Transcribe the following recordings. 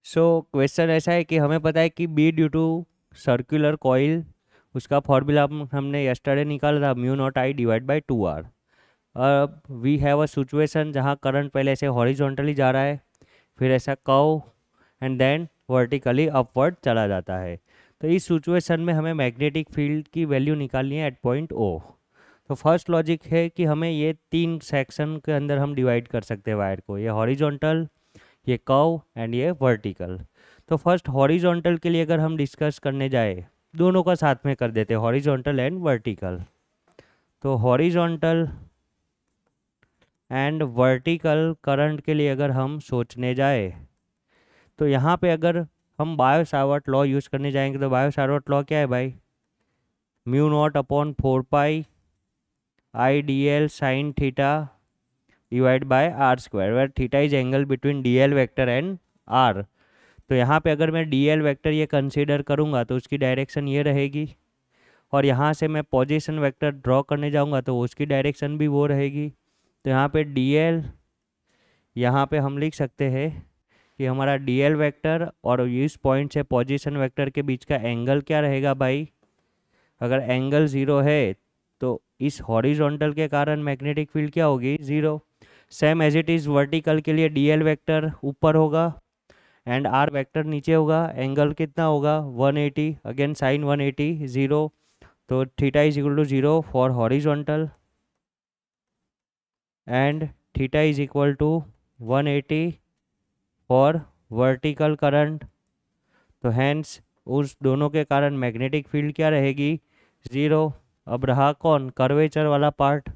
So question ऐसा है कि हमें पता है कि B due to circular coil, उसका फॉर्मूला हमने यस्टरडे निकाला था, mu naught I divide by 2r। अब वी हैव अ सिचुएशन जहाँ करंट पहले ऐसे हॉरिजॉन्टली जा रहा है, फिर ऐसा curve and then vertically upward चला जाता है। तो इस सिचुएशन में हमें मैग्नेटिक फील्ड की वैल्यू निकालनी है एट पॉइंट ओ। तो फर्स्ट लॉजिक है कि हमें ये 3 सेक्शन के अंदर हम डिवाइड कर सकते हैं वायर को, ये हॉरिजॉन्टल, ये कर्व एंड ये वर्टिकल। तो फर्स्ट हॉरिजॉन्टल के लिए अगर हम डिस्कस करने जाए, दोनों का साथ में कर देते हैं, हॉरिजॉन्टल एंड वर्टिकल। तो हॉरिजॉन्टल एंड वर्टिकल करंट के लिए अगर हम सोचने जाए, तो यहाँ पे अगर हम बायो सावर्ट लॉ यूज़ करने जाएंगे, तो बायो सावर्ट लॉ क्या है भाई, mu naught upon 4 pi I D L sine theta divide by R square, where theta is angle between D L vector and R. तो यहाँ पे अगर मैं डी एल वैक्टर ये कंसीडर करूँगा तो उसकी डायरेक्शन ये रहेगी, और यहाँ से मैं पोजीशन वेक्टर ड्रॉ करने जाऊँगा तो उसकी डायरेक्शन भी वो रहेगी। तो यहाँ पे डी एल, यहाँ पे हम लिख सकते हैं कि हमारा डी एल वैक्टर और इस पॉइंट से पोजीशन वेक्टर के बीच का एंगल क्या रहेगा भाई, अगर एंगल ज़ीरो है तो इस हॉरिजॉन्टल के कारण मैग्नेटिक फील्ड क्या होगी, zero. Same as it is vertical के लिए डी एल वैक्टर ऊपर होगा एंड आर वेक्टर नीचे होगा, एंगल कितना होगा 180, अगेन साइन 180, ज़ीरो। तो theta is equal to zero for horizontal and theta is equal to 180 for vertical current. तो हैंस उस दोनों के कारण मैग्नेटिक फील्ड क्या रहेगी, ज़ीरो। अब रहा कौन, कर्वेचर वाला पार्ट।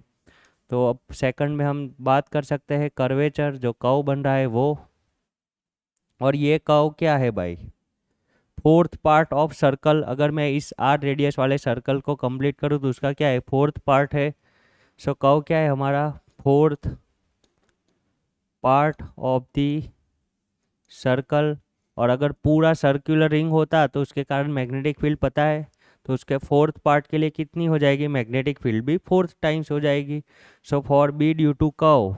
तो अब सेकंड में हम बात कर सकते हैं कर्वेचर, जो कर्व बन रहा है वो, और ये कर्व क्या है भाई, फोर्थ पार्ट ऑफ सर्कल। अगर मैं इस आर रेडियस वाले सर्कल को कंप्लीट करूँ तो उसका क्या है, फोर्थ पार्ट है। सो कर्व क्या है हमारा, fourth part of the circle. और अगर पूरा सर्कुलर रिंग होता तो उसके कारण मैग्नेटिक फील्ड पता है, तो उसके फोर्थ पार्ट के लिए कितनी हो जाएगी, मैग्नेटिक फील्ड भी फोर्थ टाइम्स हो जाएगी। So for B due to curve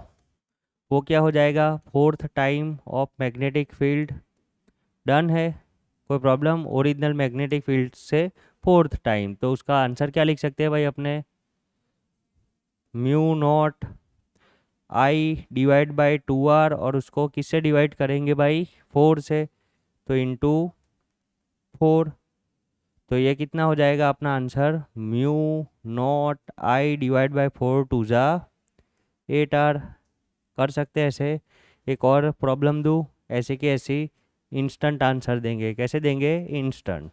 वो क्या हो जाएगा, fourth time of magnetic field. Done है, कोई प्रॉब्लम, ओरिजिनल मैग्नेटिक फील्ड से फोर्थ टाइम। तो उसका आंसर क्या लिख सकते हैं भाई अपने, mu naught I divide by 2r, और उसको किससे डिवाइड करेंगे भाई, 4 से, तो इंटू 4। तो ये कितना हो जाएगा अपना answer, mu naught I divide by 4 two ज़ा 8r। कर सकते हैं ऐसे। एक और प्रॉब्लम दूँ, ऐसे कि ऐसी इंस्टेंट आंसर देंगे, कैसे देंगे, इंस्टेंट।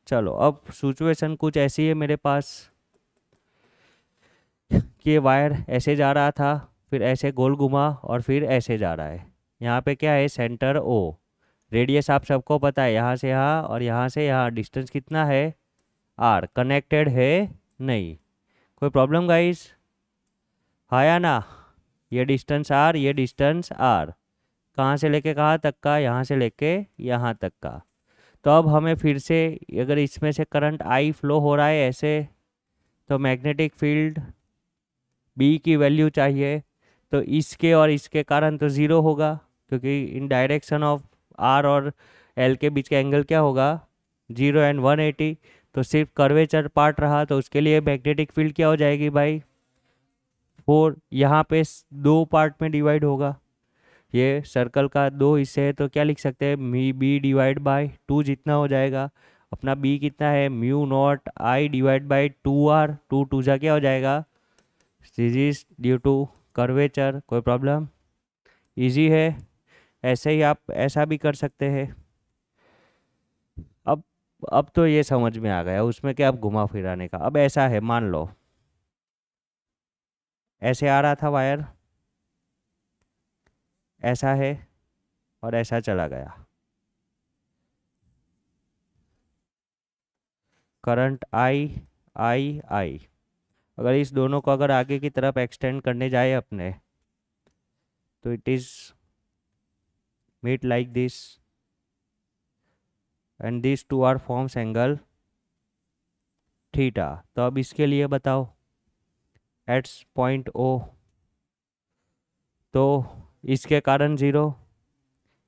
चलो अब सिचुएशन कुछ ऐसी है मेरे पास कि वायर ऐसे जा रहा था, फिर ऐसे गोल घुमा और फिर ऐसे जा रहा है। यहाँ पे क्या है, सेंटर ओ, रेडियस आप सबको पता है, यहाँ से यहाँ और यहाँ से यहाँ डिस्टेंस कितना है, आर। कनेक्टेड है नहीं, कोई प्रॉब्लम गाइस, हाँ या ना, ये डिस्टेंस आर, ये डिस्टेंस आर, कहाँ से लेके कहाँ तक का, यहाँ से लेके यहाँ तक का। तो अब हमें फिर से, अगर इसमें से करंट आई फ्लो हो रहा है ऐसे, तो मैग्नेटिक फील्ड बी की वैल्यू चाहिए। तो इसके और इसके कारण तो ज़ीरो होगा, क्योंकि इन डायरेक्शन ऑफ आर और एल के बीच का एंगल क्या होगा, 0 एंड 180। तो सिर्फ कर्वेचर पार्ट रहा, तो उसके लिए मैग्नेटिक फील्ड क्या हो जाएगी भाई, 4। यहाँ पे दो पार्ट में डिवाइड होगा, ये सर्कल का दो हिस्से है, तो क्या लिख सकते हैं, मी बी डिवाइड बाई 2 जितना हो जाएगा अपना, बी कितना है, mu naught I divide by 2r, 2 two जा क्या हो जाएगा, सीरीज ड्यू टू कर्वेचर। कोई प्रॉब्लम, इजी है। ऐसे ही आप ऐसा भी कर सकते हैं। अब अब तो ये समझ में आ गया, उसमें क्या अब घुमा फिराने का। अब ऐसा है, मान लो ऐसे आ रहा था वायर, ऐसा है, और ऐसा चला गया, करंट आई आई आई। अगर इस दोनों को अगर आगे की तरफ एक्सटेंड करने जाए अपने, तो it is meet like this and this two R forms angle theta. तो अब इसके लिए बताओ, एट्स पॉइंट ओ, तो इसके कारण ज़ीरो,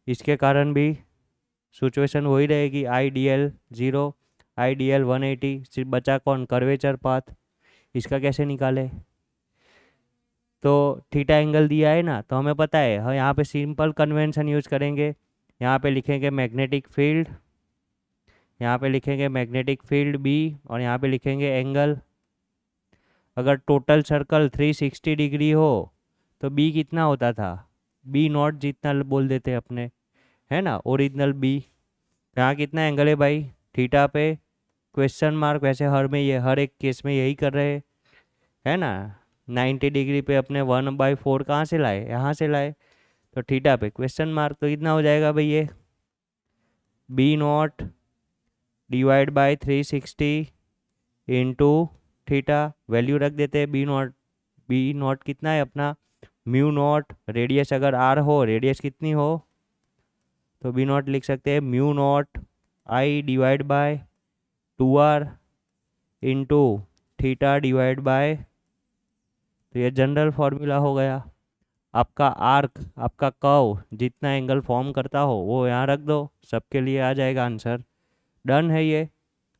इसके कारण भी सिचुएशन वही रहेगी, आई डी एल 0, आई डी एल 180, सिर्फ बचा कौन, कर्वेचर पाथ। इसका कैसे निकाले? तो थीटा एंगल दिया है ना, तो हमें पता है, हम यहाँ पे सिंपल कन्वेंशन यूज करेंगे। यहाँ पे लिखेंगे मैग्नेटिक फील्ड, यहाँ पे लिखेंगे मैग्नेटिक फील्ड बी, और यहाँ पे लिखेंगे एंगल। अगर टोटल सर्कल 360 डिग्री हो तो बी कितना होता था, बी नॉट जितना बोल देते अपने, है ना, ओरिजिनल बी। यहाँ कितना एंगल है भाई, थीटा पे क्वेश्चन मार्क, वैसे हर एक केस में यही कर रहे हैं, है ना। 90 डिग्री पे अपने 1/4 कहाँ से लाए, यहाँ से लाए, तो थीटा पे क्वेश्चन मार्क, तो कितना हो जाएगा भाई ये B naught divide by 360 into theta, value रख देते हैं बी नॉट कितना है अपना, म्यू नॉट, रेडियस अगर आर हो, रेडियस कितनी हो, तो बी नॉट लिख सकते हैं mu naught I divide by 2r into theta divide by, तो ये जनरल फॉर्मूला हो गया। आपका आर्क, आपका कर्व जितना एंगल फॉर्म करता हो वो यहाँ रख दो, सबके लिए आ जाएगा आंसर। डन है ये।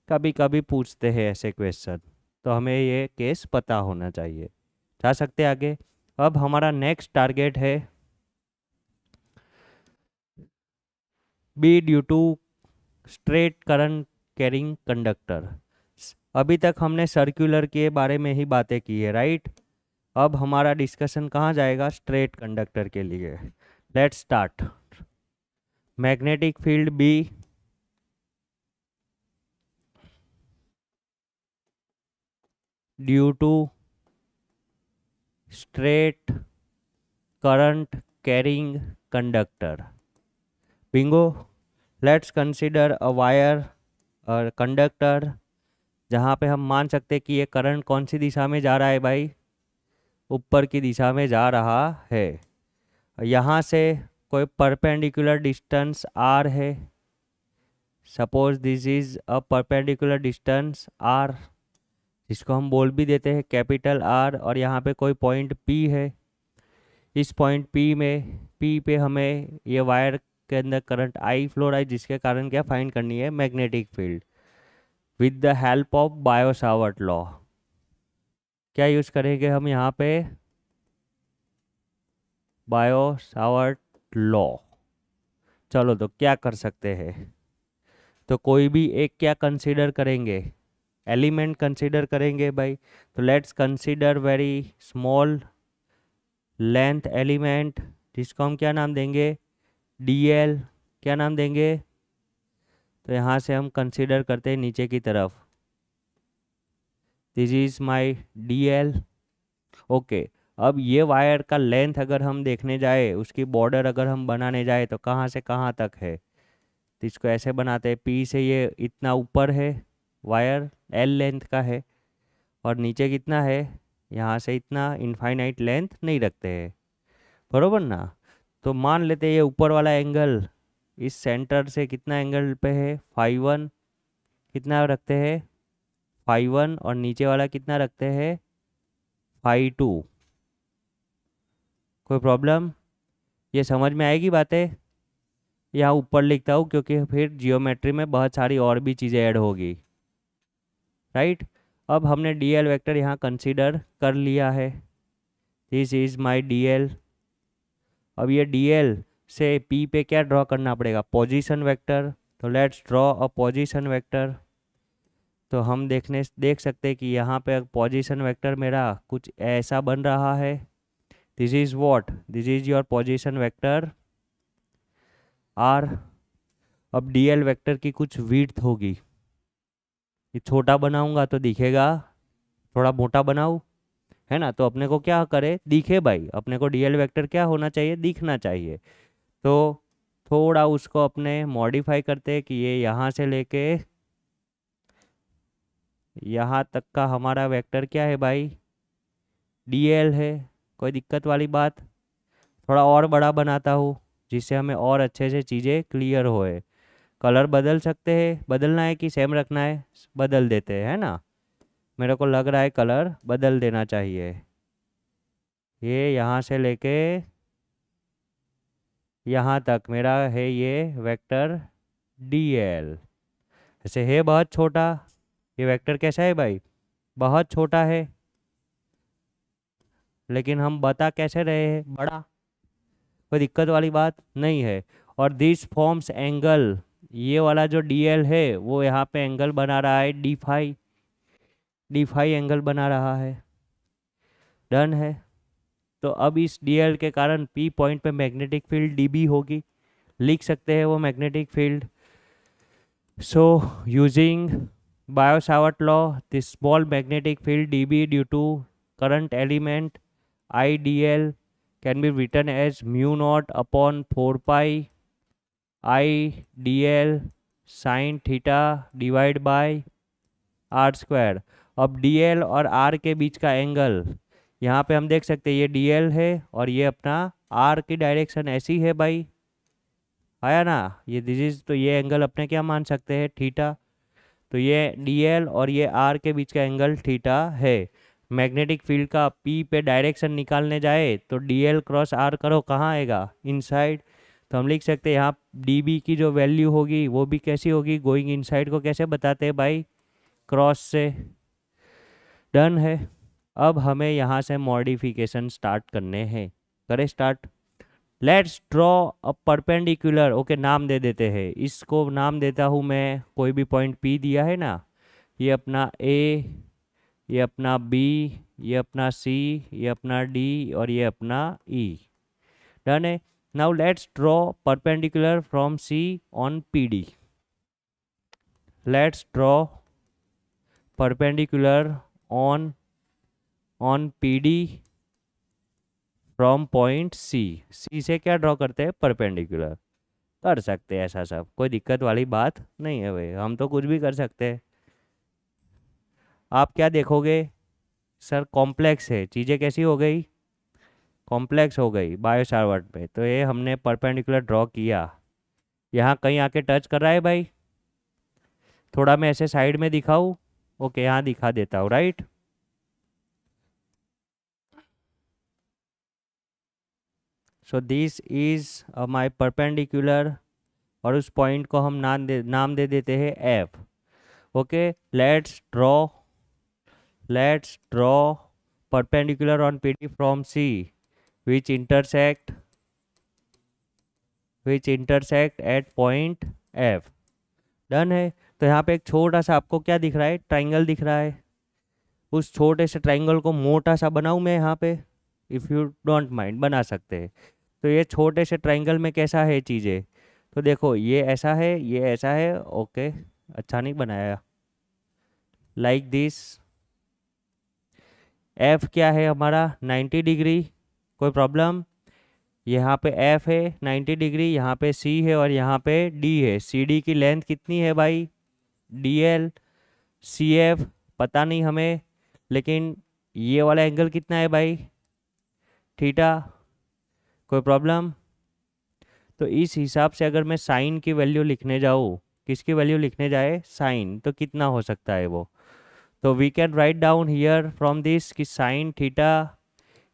कभी कभी पूछते हैं ऐसे क्वेश्चन, तो हमें ये केस पता होना चाहिए। जा सकते आगे। अब हमारा नेक्स्ट टारगेट है B due to straight current carrying conductor. अभी तक हमने सर्कुलर के बारे में ही बातें की है, राइट। अब हमारा डिस्कशन कहाँ जाएगा, स्ट्रेट कंडक्टर के लिए। Let's start. Magnetic field B due to straight current carrying conductor. Bingo. Let's consider a wire और कंडक्टर, जहाँ पे हम मान सकते हैं कि ये करंट कौन सी दिशा में जा रहा है भाई, ऊपर की दिशा में जा रहा है। यहाँ से कोई परपेंडिकुलर डिस्टेंस r है, suppose this is a perpendicular distance r, जिसको हम बोल भी देते हैं कैपिटल R, और यहाँ पे कोई पॉइंट P है। इस पॉइंट P पे हमें ये वायर के अंदर करंट I फ्लो रहा है, जिसके कारण क्या फाइंड करनी है, magnetic field with the help of Biot Savart law. क्या यूज करेंगे हम यहाँ पे, बायो सावर्ट लॉ। चलो तो क्या कर सकते हैं, तो कोई भी एक क्या कंसीडर करेंगे, एलिमेंट कंसीडर करेंगे भाई। तो let's consider very small length element, जिसको हम क्या नाम देंगे, DL। क्या नाम देंगे, तो यहाँ से हम कंसीडर करते हैं नीचे की तरफ, this is my DL। Okay. अब ये वायर का लेंथ अगर हम देखने जाए, उसकी बॉर्डर अगर हम बनाने जाए, तो कहाँ से कहाँ तक है, तो इसको ऐसे बनाते हैं, P से ये इतना ऊपर है वायर, L लेंथ का है, और नीचे कितना है, यहाँ से इतना, इनफाइनाइट लेंथ नहीं रखते हैं, बरोबर ना। तो मान लेते हैं ये ऊपर वाला एंगल इस सेंटर से कितना एंगल पे है, φ1, कितना रखते हैं, φ1, और नीचे वाला कितना रखते हैं, φ2। कोई प्रॉब्लम, ये समझ में आएगी बातें। यहाँ ऊपर लिखता हूँ क्योंकि फिर जियोमेट्री में बहुत सारी और भी चीज़ें ऐड होगी, राइट। अब हमने DL वेक्टर यहाँ कंसीडर कर लिया है, दिस इज माय DL। अब ये DL से P पे क्या ड्रॉ करना पड़ेगा, पोजीशन वेक्टर। तो let's draw a position vector. तो हम देख सकते हैं कि यहाँ पे पोजीशन वेक्टर मेरा कुछ ऐसा बन रहा है, this is what, this is your position vector R। अब DL वेक्टर की कुछ विड्थ होगी, ये छोटा बनाऊंगा तो दिखेगा, थोड़ा मोटा बनाऊं, है ना, तो अपने को क्या करे, दिखे भाई, अपने को DL वेक्टर क्या होना चाहिए, दिखना चाहिए। तो थोड़ा उसको अपने मॉडिफाई करते हैं कि ये यहाँ से लेके यहाँ तक का हमारा वेक्टर क्या है भाई, DL है। कोई दिक्कत वाली बात, थोड़ा और बड़ा बनाता हूँ जिससे हमें और अच्छे से चीज़ें क्लियर होए। कलर बदल सकते हैं, बदलना है कि सेम रखना है, बदल देते हैं, है ना। मेरे को लग रहा है कलर बदल देना चाहिए। ये यहाँ से लेके यहाँ तक मेरा है ये वेक्टर डी एल। ऐसे है बहुत छोटा, ये वेक्टर कैसा है भाई, बहुत छोटा है, लेकिन हम बता कैसे रहे हैं बड़ा, कोई दिक्कत वाली बात नहीं है। और दिस फॉर्म्स एंगल, ये वाला जो डी एल है वो यहाँ पे एंगल बना रहा है डी फाई एंगल बना रहा है। डन है। तो अब इस डी एल के कारण पी पॉइंट पे मैग्नेटिक फील्ड डी बी होगी, लिख सकते हैं वो magnetic field. So using Biot Savart law, this small magnetic field D B due to current element I D L can be written as mu naught upon 4 pi I dl sin theta divide by r square. अब dl और r के बीच का angle यहाँ पे हम देख सकते हैं, ये dl है और ये अपना r की डायरेक्शन ऐसी है भाई, आया ना, ये दिस इज, तो ये एंगल अपने क्या मान सकते हैं, थीटा। तो ये dl और ये r के बीच का एंगल थीटा है। मैग्नेटिक फील्ड का P पे डायरेक्शन निकालने जाए तो dl क्रॉस r करो, कहाँ आएगा, इनसाइड। तो हम लिख सकते हैं यहाँ dB की जो वैल्यू होगी वो भी कैसी होगी, गोइंग इनसाइड को कैसे बताते हैं भाई, क्रॉस से। डन है। अब हमें यहाँ से मॉडिफिकेशन स्टार्ट करने हैं, करें start. Let's draw a perpendicular, okay नाम दे देते हैं इसको, नाम देता हूँ मैं, कोई भी पॉइंट P दिया है ना, ये अपना A, ये अपना B, ये अपना C, ये अपना D और ये अपना E। डन है। Now let's draw perpendicular from C on PD। Let's draw perpendicular on PD from point C से क्या ड्रॉ करते हैं, परपेंडिकुलर। कर सकते हैं ऐसा सब, कोई दिक्कत वाली बात नहीं है भाई, हम तो कुछ भी कर सकते हैं। आप क्या देखोगे सर, कॉम्प्लेक्स है, चीज़ें कैसी हो गई, कॉम्प्लेक्स हो गई बायो-सावर्ट पे। तो ये हमने परपेंडिकुलर ड्रॉ किया, यहाँ कहीं आके टच कर रहा है भाई, थोड़ा मैं ऐसे साइड में दिखाऊँ, ओके यहाँ दिखा देता हूँ, right. So this is my perpendicular, और उस पॉइंट को हम नाम दे देते हैं F. Okay, let's draw perpendicular on PD from C which intersect at point F. Done है। तो यहाँ पे एक छोटा सा आपको क्या दिख रहा है, ट्राइंगल दिख रहा है। उस छोटे से ट्राइंगल को मोटा सा बनाऊँ मैं यहाँ पे, इफ़ यू डोंट माइंड बना सकते हैं। तो ये छोटे से ट्राइंगल में कैसा है चीज़ें, तो देखो ये ऐसा है, ये ऐसा है, ओके अच्छा नहीं बनाया, लाइक दिस। एफ क्या है हमारा, 90 डिग्री, कोई प्रॉब्लम। यहाँ पे एफ है 90 डिग्री, यहाँ पे सी है और यहाँ पे डी है। सी डी की लेंथ कितनी है भाई, डी एल। सी एफ पता नहीं हमें, लेकिन ये वाला एंगल कितना है भाई, थीटा, कोई प्रॉब्लम। तो इस हिसाब से अगर मैं साइन की वैल्यू लिखने जाऊँ, किसकी वैल्यू लिखने जाए, साइन, तो कितना हो सकता है वो। तो we can write down here from this कि sine theta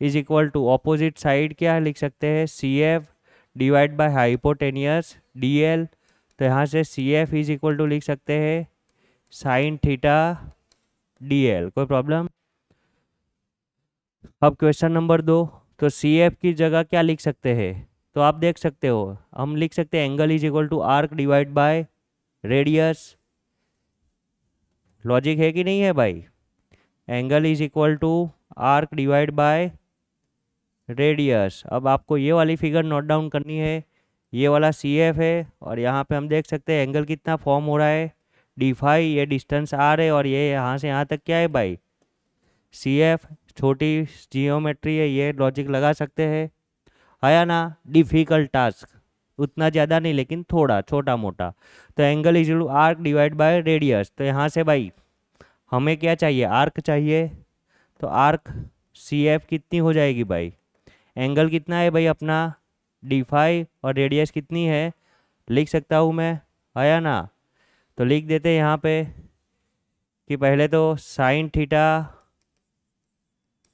is equal to opposite side क्या लिख सकते हैं, C F divide by hypotenuse D L. तो यहाँ से C F is equal to लिख सकते हैं साइन थीटा डी एल, कोई प्रॉब्लम। अब क्वेश्चन नंबर 2, तो सी एफ की जगह क्या लिख सकते हैं, तो आप देख सकते हो हम लिख सकते हैं angle is equal to arc divide by radius. Logic है कि नहीं है भाई, angle is equal to arc divide by radius. अब आपको ये वाली फिगर नोट डाउन करनी है, ये वाला सी एफ है और यहाँ पे हम देख सकते हैं एंगल कितना फॉर्म हो रहा है, डी फाई, ये डिस्टेंस आर है और ये यहाँ से यहाँ तक क्या है भाई, सी एफ। छोटी जियोमेट्री है, ये लॉजिक लगा सकते हैं, आया ना। डिफिकल्ट टास्क उतना ज़्यादा नहीं, लेकिन थोड़ा छोटा मोटा। तो angle is to arc divide by radius. तो यहाँ से भाई हमें क्या चाहिए, आर्क चाहिए। तो आर्क सी एफ कितनी हो जाएगी भाई, एंगल कितना है भाई अपना डी फाई और रेडियस कितनी है, लिख सकता हूँ मैं, आया ना। तो लिख देते हैं यहाँ पे कि पहले तो sine theta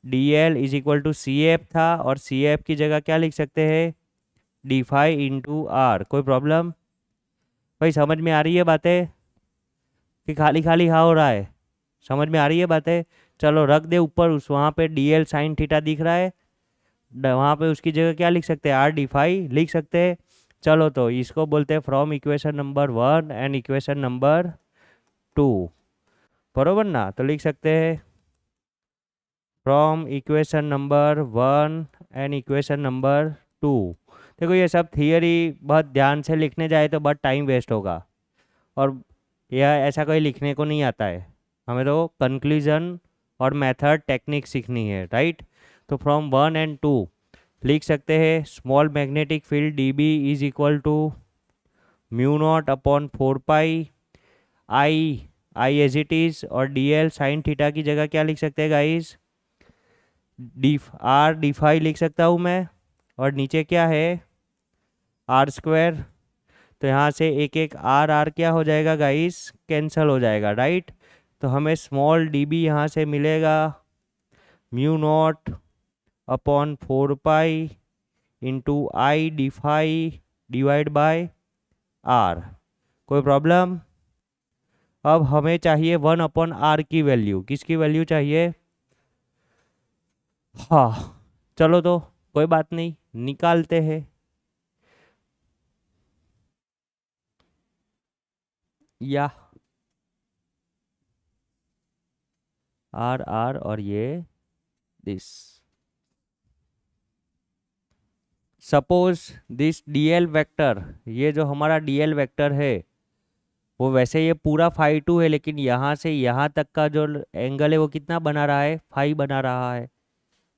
D L is equal to C F था और सी एफ की जगह क्या लिख सकते हैं, डी फाई इंटू आर, कोई प्रॉब्लम। भाई समझ में आ रही है बातें कि खाली खाली हाँ हो रहा है? समझ में आ रही है बातें? चलो रख दे ऊपर, उस वहाँ पे DL साइन थीटा दिख रहा है, वहाँ पे उसकी जगह क्या लिख सकते हैं, R d लिख सकते हैं। चलो तो इसको बोलते हैं from equation number 1 and equation number 2, बरोबर ना? तो लिख सकते हैं from equation number 1 and equation number 2। देखो ये सब थियरी बहुत ध्यान से लिखने जाए तो बहुत टाइम वेस्ट होगा, और यह ऐसा कोई लिखने को नहीं आता है। हमें तो कंक्लूजन और मेथड टेक्निक सीखनी है, राइट? तो फ्रॉम 1 एंड 2 लिख सकते हैं small magnetic field DB is equal to mu naught upon 4 pi I as it is, और DL साइन थीटा की जगह क्या लिख सकते हैं गाइस, R d लिख सकता हूँ मैं, और नीचे क्या है R²। तो यहाँ से एक एक R क्या हो जाएगा गाइस, कैंसल हो जाएगा, राइट? तो हमें स्मॉल DB यहाँ से मिलेगा mu naught upon 4 pi into I d divide by R। कोई प्रॉब्लम? अब हमें चाहिए 1/R की वैल्यू। किसकी वैल्यू चाहिए? हाँ चलो तो कोई बात नहीं, निकालते हैं। या R और ये this, suppose this DL vector, ये जो हमारा DL वेक्टर है वो वैसे ये पूरा φ2 है, लेकिन यहाँ से यहाँ तक का जो एंगल है वो कितना बना रहा है, फाई बना रहा है।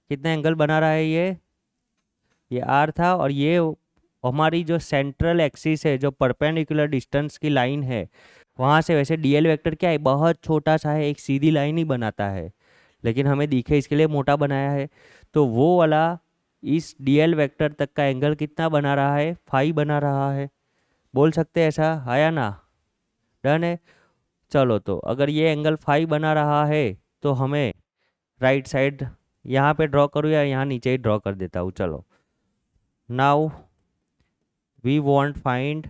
कितना एंगल बना रहा है ये R था, और ये हमारी जो सेंट्रल एक्सिस है, जो परपेंडिकुलर डिस्टेंस की लाइन है, वहाँ से वैसे DL वेक्टर क्या है, बहुत छोटा सा है, एक सीधी लाइन ही बनाता है, लेकिन हमें दिखे इसके लिए मोटा बनाया है। तो वो वाला इस DL वेक्टर तक का एंगल कितना बना रहा है, फाई बना रहा है। बोल सकते हैं ऐसा, आया ना? डन है। चलो तो अगर ये एंगल फाई बना रहा है तो हमें राइट साइड यहाँ पे ड्रॉ करूँ या यहाँ नीचे ही ड्रॉ कर देता हूँ। चलो now we want find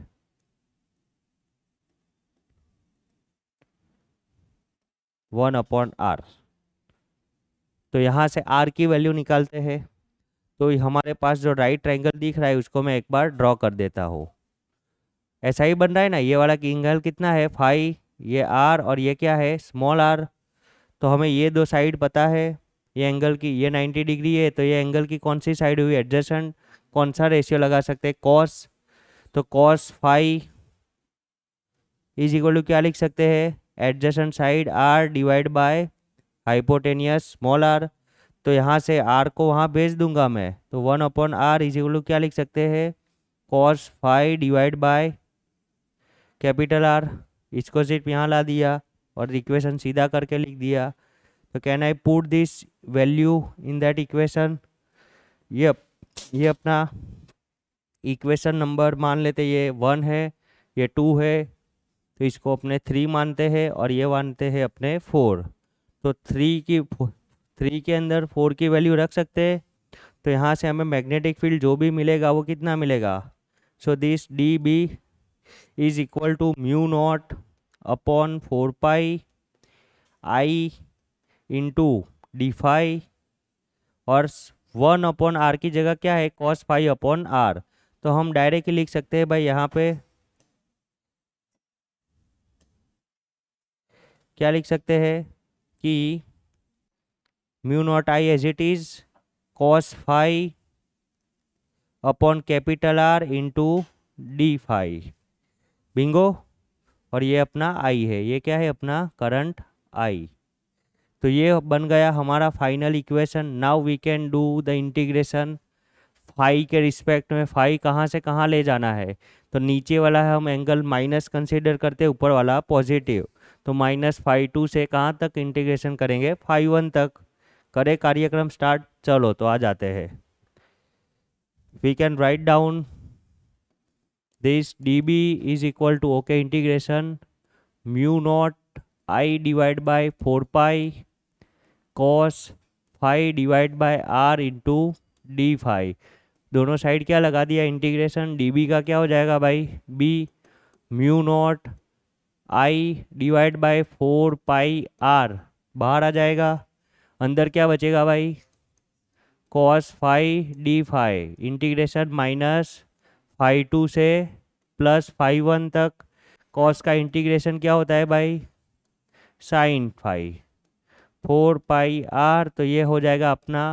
(1/R). तो यहाँ से R की वैल्यू निकालते हैं। तो हमारे पास जो राइट ट्रायंगल दिख रहा है उसको मैं एक बार ड्रॉ कर देता हूँ। ऐसा ही बन रहा है ना, ये वाला एंगल कितना है, फाई, ये R और ये क्या है, स्मॉल r। तो हमें ये दो साइड पता है, ये एंगल की ये 90 डिग्री है, तो ये एंगल की कौन सी साइड हुई, एडजेसेंट। कौन सा रेशियो लगा सकते हैं, कॉस। तो cos phi is equal to क्या लिख सकते हैं, adjacent side R divide by hypotenuse small r। तो यहाँ से R को वहाँ भेज दूंगा मैं, तो 1/R इज इक्वल टू क्या लिख सकते हैं, cos phi divide by capital R। इसको सिर्फ यहाँ ला दिया और इक्वेशन सीधा करके लिख दिया। तो can I put this value in that equation. ये अपना इक्वेशन नंबर मान लेते, ये 1 है, ये 2 है, तो इसको अपने 3 मानते हैं, और ये मानते हैं अपने 4। तो 3 के अंदर 4 की वैल्यू रख सकते हैं। तो यहाँ से हमें मैग्नेटिक फील्ड जो भी मिलेगा वो कितना मिलेगा, so this DB is equal to mu naught upon 4 pi I into d, और 1/R की जगह क्या है, cos π/R। तो हम डायरेक्ट लिख सकते हैं भाई, यहाँ पे क्या लिख सकते हैं कि mu naught I as it is cos π/R into d। Bingo. और ये अपना I है, ये क्या है अपना करंट I। तो ये बन गया हमारा final equation. Now we can do the integration. Phi के रिस्पेक्ट में फाई कहाँ से कहाँ ले जाना है, तो नीचे वाला है हम एंगल माइनस कंसीडर करते, ऊपर वाला पॉजिटिव। तो -φ2 से कहाँ तक इंटीग्रेशन करेंगे, φ1 तक। करे कार्यक्रम स्टार्ट। चलो तो आ जाते हैं। We can write down this DB is equal to okay integration mu naught I divide by 4 pi cos phi divide by R into d। दोनों साइड क्या लगा दिया इंटीग्रेशन, DB का क्या हो जाएगा भाई, B mu naught I divide by 4 pi R बाहर आ जाएगा। अंदर क्या बचेगा भाई, cos phi D phi integration minus phi 2 से प्लस फाई 1 तक। कॉस का इंटीग्रेशन क्या होता है भाई, साइन फाई 4 पाई आर, तो ये हो जाएगा अपना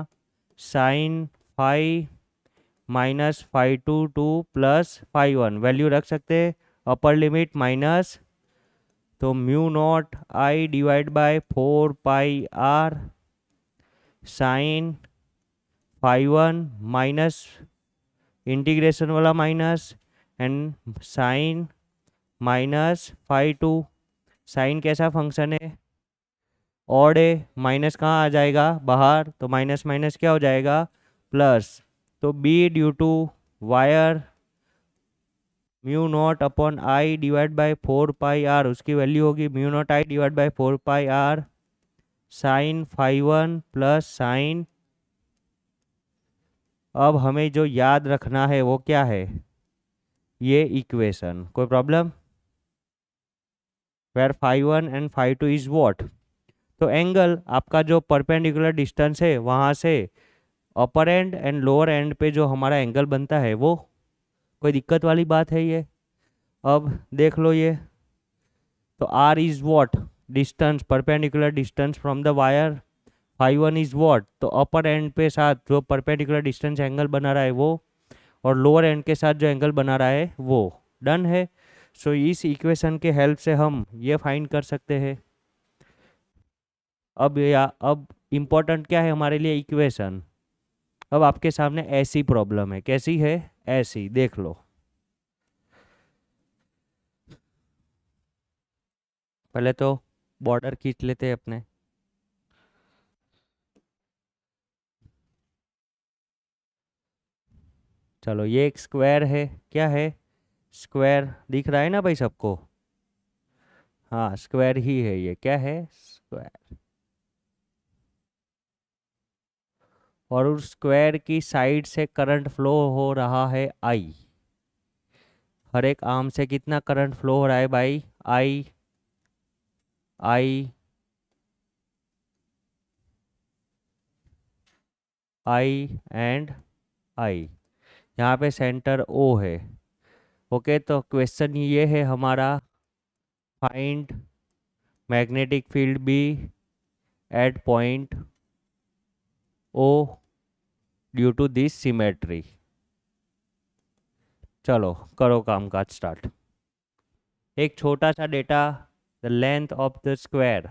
sine phi minus phi 2 plus phi 1, value रख सकते हैं अपर लिमिट माइनस, तो mu naught I divide by 4 pi R sine phi 1 minus integration वाला minus and sine minus phi 2। Sine कैसा फंक्शन है, ऑड है, माइनस कहाँ आ जाएगा बाहर, तो माइनस माइनस क्या हो जाएगा प्लस, तो B due to wire mu naught upon I divide by 4 pi R, उसकी वैल्यू होगी mu naught I divide by 4 pi R sine phi 1 plus sine. अब हमें जो याद रखना है वो क्या है, ये इक्वेशन, कोई problem, where phi 1 and phi 2 is what, तो एंगल आपका जो परपेंडिकुलर डिस्टेंस है वहाँ से upper end and lower end पे जो हमारा एंगल बनता है वो, कोई दिक्कत वाली बात है ये। अब देख लो ये, तो R is what, distance, perpendicular distance from the wire, phi 1 is what, तो अपर एंड पे साथ जो परपेंडिकुलर डिस्टेंस एंगल बना रहा है वो, और लोअर एंड के साथ जो एंगल बना रहा है वो, डन है। सो इस इक्वेशन के हेल्प से हम ये फाइंड कर सकते हैं। अब इम्पोर्टेंट क्या है हमारे लिए, इक्वेशन। अब आपके सामने ऐसी प्रॉब्लम है, कैसी है, ऐसी, देख लो। पहले तो बॉर्डर खींच लेते हैं अपने, चलो ये एक स्क्वायर है, क्या है, स्क्वायर दिख रहा है ना भाई सबको, हाँ स्क्वायर ही है ये, क्या है, स्क्वायर। और उस स्क्वायर की साइड से करंट फ्लो हो रहा है आई, हर एक आर्म से कितना करंट फ्लो हो रहा है भाई, आई आई आई एंड आई, यहाँ पे सेंटर ओ है। ओके, तो क्वेश्चन ये है हमारा, find magnetic field B at point O due to this symmetry. चलो करो काम काज स्टार्ट। एक छोटा सा data, the length of the square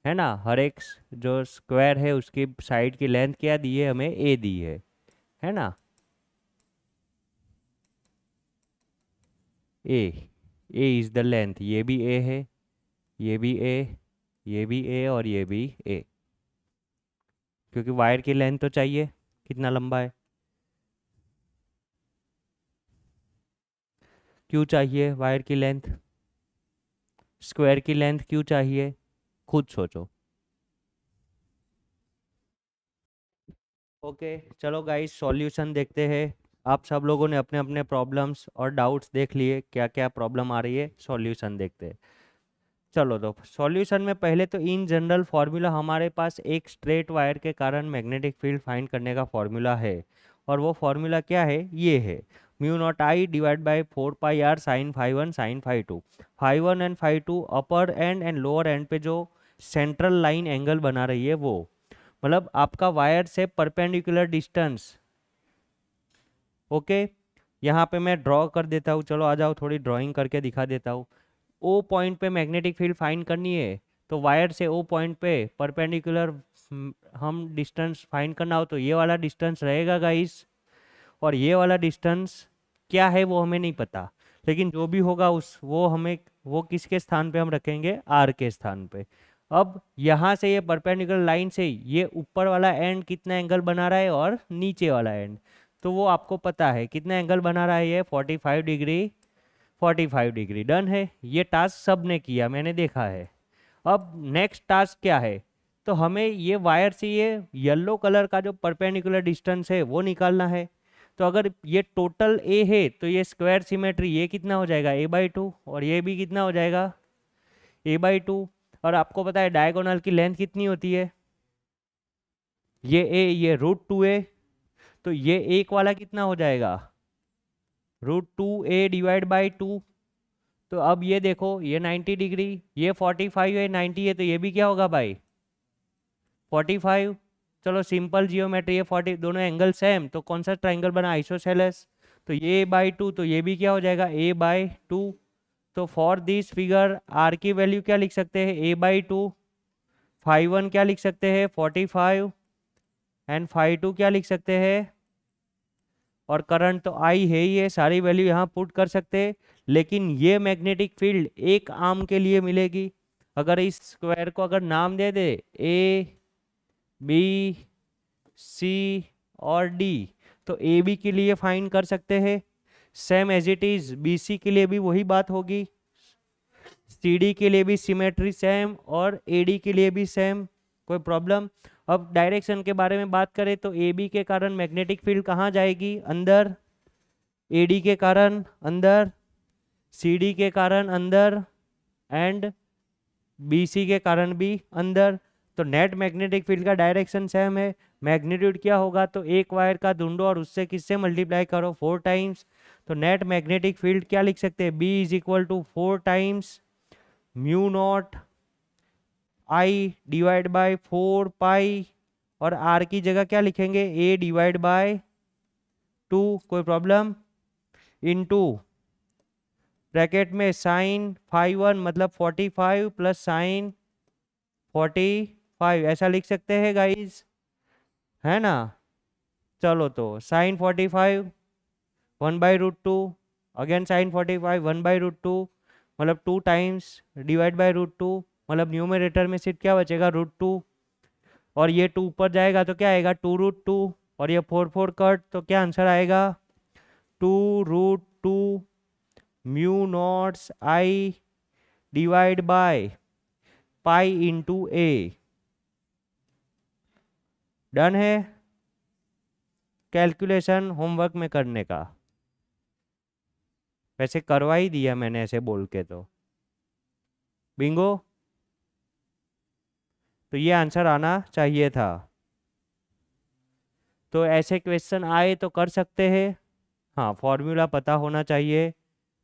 है ना, हर एक जो स्क्वायर है उसकी साइड की लेंथ क्या दी है हमें, ए दी है ना, ए इज द लेंथ, ये भी ए है, ये भी ए, ये भी ए और ये भी ए, क्योंकि वायर की लेंथ तो चाहिए, कितना लंबा है, क्यों चाहिए वायर की लेंथ, स्क्वायर की लेंथ क्यों चाहिए, खुद सोचो। ओके चलो गाइस, सॉल्यूशन देखते हैं। आप सब लोगों ने अपने अपने प्रॉब्लम्स और डाउट्स देख लिए, क्या क्या प्रॉब्लम आ रही है, सॉल्यूशन देखते हैं। चलो तो सॉल्यूशन में पहले तो इन जनरल फार्मूला हमारे पास एक स्ट्रेट वायर के कारण मैग्नेटिक फील्ड फाइंड करने का फार्मूला है, और वो फार्मूला क्या है, ये है mu naught I divide by 4 pi R sine phi 1 sine phi 2। Phi 1 and phi 2 upper end and lower end पे जो सेंट्रल लाइन एंगल बना रही है वो, मतलब आपका वायर से परपेंडिकुलर डिस्टेंस। ओके, यहाँ पे मैं ड्रॉ कर देता हूँ, चलो आ जाओ थोड़ी ड्राइंग करके दिखा देता हूँ। ओ पॉइंट पे मैग्नेटिक फील्ड फाइंड करनी है, तो वायर से ओ पॉइंट पे परपेंडिकुलर हम डिस्टेंस फाइंड करना हो तो ये वाला डिस्टेंस रहेगा गाइस, और ये वाला डिस्टेंस क्या है वो हमें नहीं पता, लेकिन जो भी होगा वो किसके स्थान पे हम रखेंगे, आर के स्थान पे। अब यहाँ से ये परपेंडिकुलर लाइन से ये ऊपर वाला एंड कितना एंगल बना रहा है और नीचे वाला एंड, तो वो आपको पता है कितना एंगल बना रहा है, ये 45 डिग्री, 45 डिग्री, डन है। ये टास्क सब ने किया, मैंने देखा है। अब नेक्स्ट टास्क क्या है, तो हमें ये वायर से ये येलो कलर का जो परपेंडिकुलर डिस्टेंस है वो निकालना है। तो अगर ये टोटल ए है तो ये स्क्वायर सिमेट्री ये कितना हो जाएगा a/2, और ये भी कितना हो जाएगा a/2। और आपको पता है डायगोनल की लेंथ कितनी होती है, ये a, ये √2a, तो ये एक वाला कितना हो जाएगा √2a डिवाइड बाई 2। तो अब ये देखो ये 90 डिग्री, ये 45 है, 90 है, तो ये भी क्या होगा भाई 45। चलो सिंपल जियोमेट्री है, 40 दोनों एंगल सेम, तो कौन सा ट्राइंगल बना आइसोसेलेस, तो ये a/2, तो ये भी क्या हो जाएगा a/2। तो फॉर दिस फिगर r की वैल्यू क्या लिख सकते हैं a/2, φ1 क्या लिख सकते हैं 45 एंड φ2 क्या लिख सकते हैं, और करंट तो आई है ही है, सारी वैल्यू यहाँ पुट कर सकते हैं। लेकिन ये मैग्नेटिक फील्ड एक आर्म के लिए मिलेगी। अगर इस स्क्वायर को अगर नाम दे दे ए बी सी और डी, तो ए बी के लिए फाइंड कर सकते हैं, same as it is B C के लिए भी वही बात होगी, सी डी के लिए भी सिमेट्री सेम, और ए डी के लिए भी सेम, कोई प्रॉब्लम। अब डायरेक्शन के बारे में बात करें तो ए बी के कारण मैग्नेटिक फील्ड कहाँ जाएगी अंदर, ए डी के कारण अंदर, सी डी के कारण अंदर, एंड बी सी के कारण भी अंदर। तो नेट मैग्नेटिक फील्ड का डायरेक्शन सेम है। मैग्नीट्यूड क्या होगा, तो एक वायर का ढूंढो और उससे किससे मल्टीप्लाई करो 4 टाइम्स। तो नेट मैग्नेटिक फील्ड क्या लिख सकते हैं, B is equal to 4 times mu naught I divide by 4 pi, और आर की जगह क्या लिखेंगे ए डिवाइड बाय 2, कोई प्रॉब्लम, इनटू ब्रैकेट में साइन φ1 मतलब 45 प्लस साइन 45, ऐसा लिख सकते हैं गाइज, है ना। चलो तो साइन 45 1/√2, अगेन साइन 45 1/√2, मतलब 2 टाइम्स डिवाइड बाय √2, मतलब न्यूमरेटर में सिर्फ क्या बचेगा √2, और ये 2 ऊपर जाएगा तो क्या आएगा 2√2, और ये 4 कट, तो क्या आंसर आएगा 2√2 mu naughts I divide by pi into a. Done है कैलकुलेशन होमवर्क में करने का, वैसे करवा ही दिया मैंने ऐसे बोल के, तो बिंगो। तो ये आंसर आना चाहिए था। तो ऐसे क्वेश्चन आए तो कर सकते हैं। हाँ फॉर्मूला पता होना चाहिए,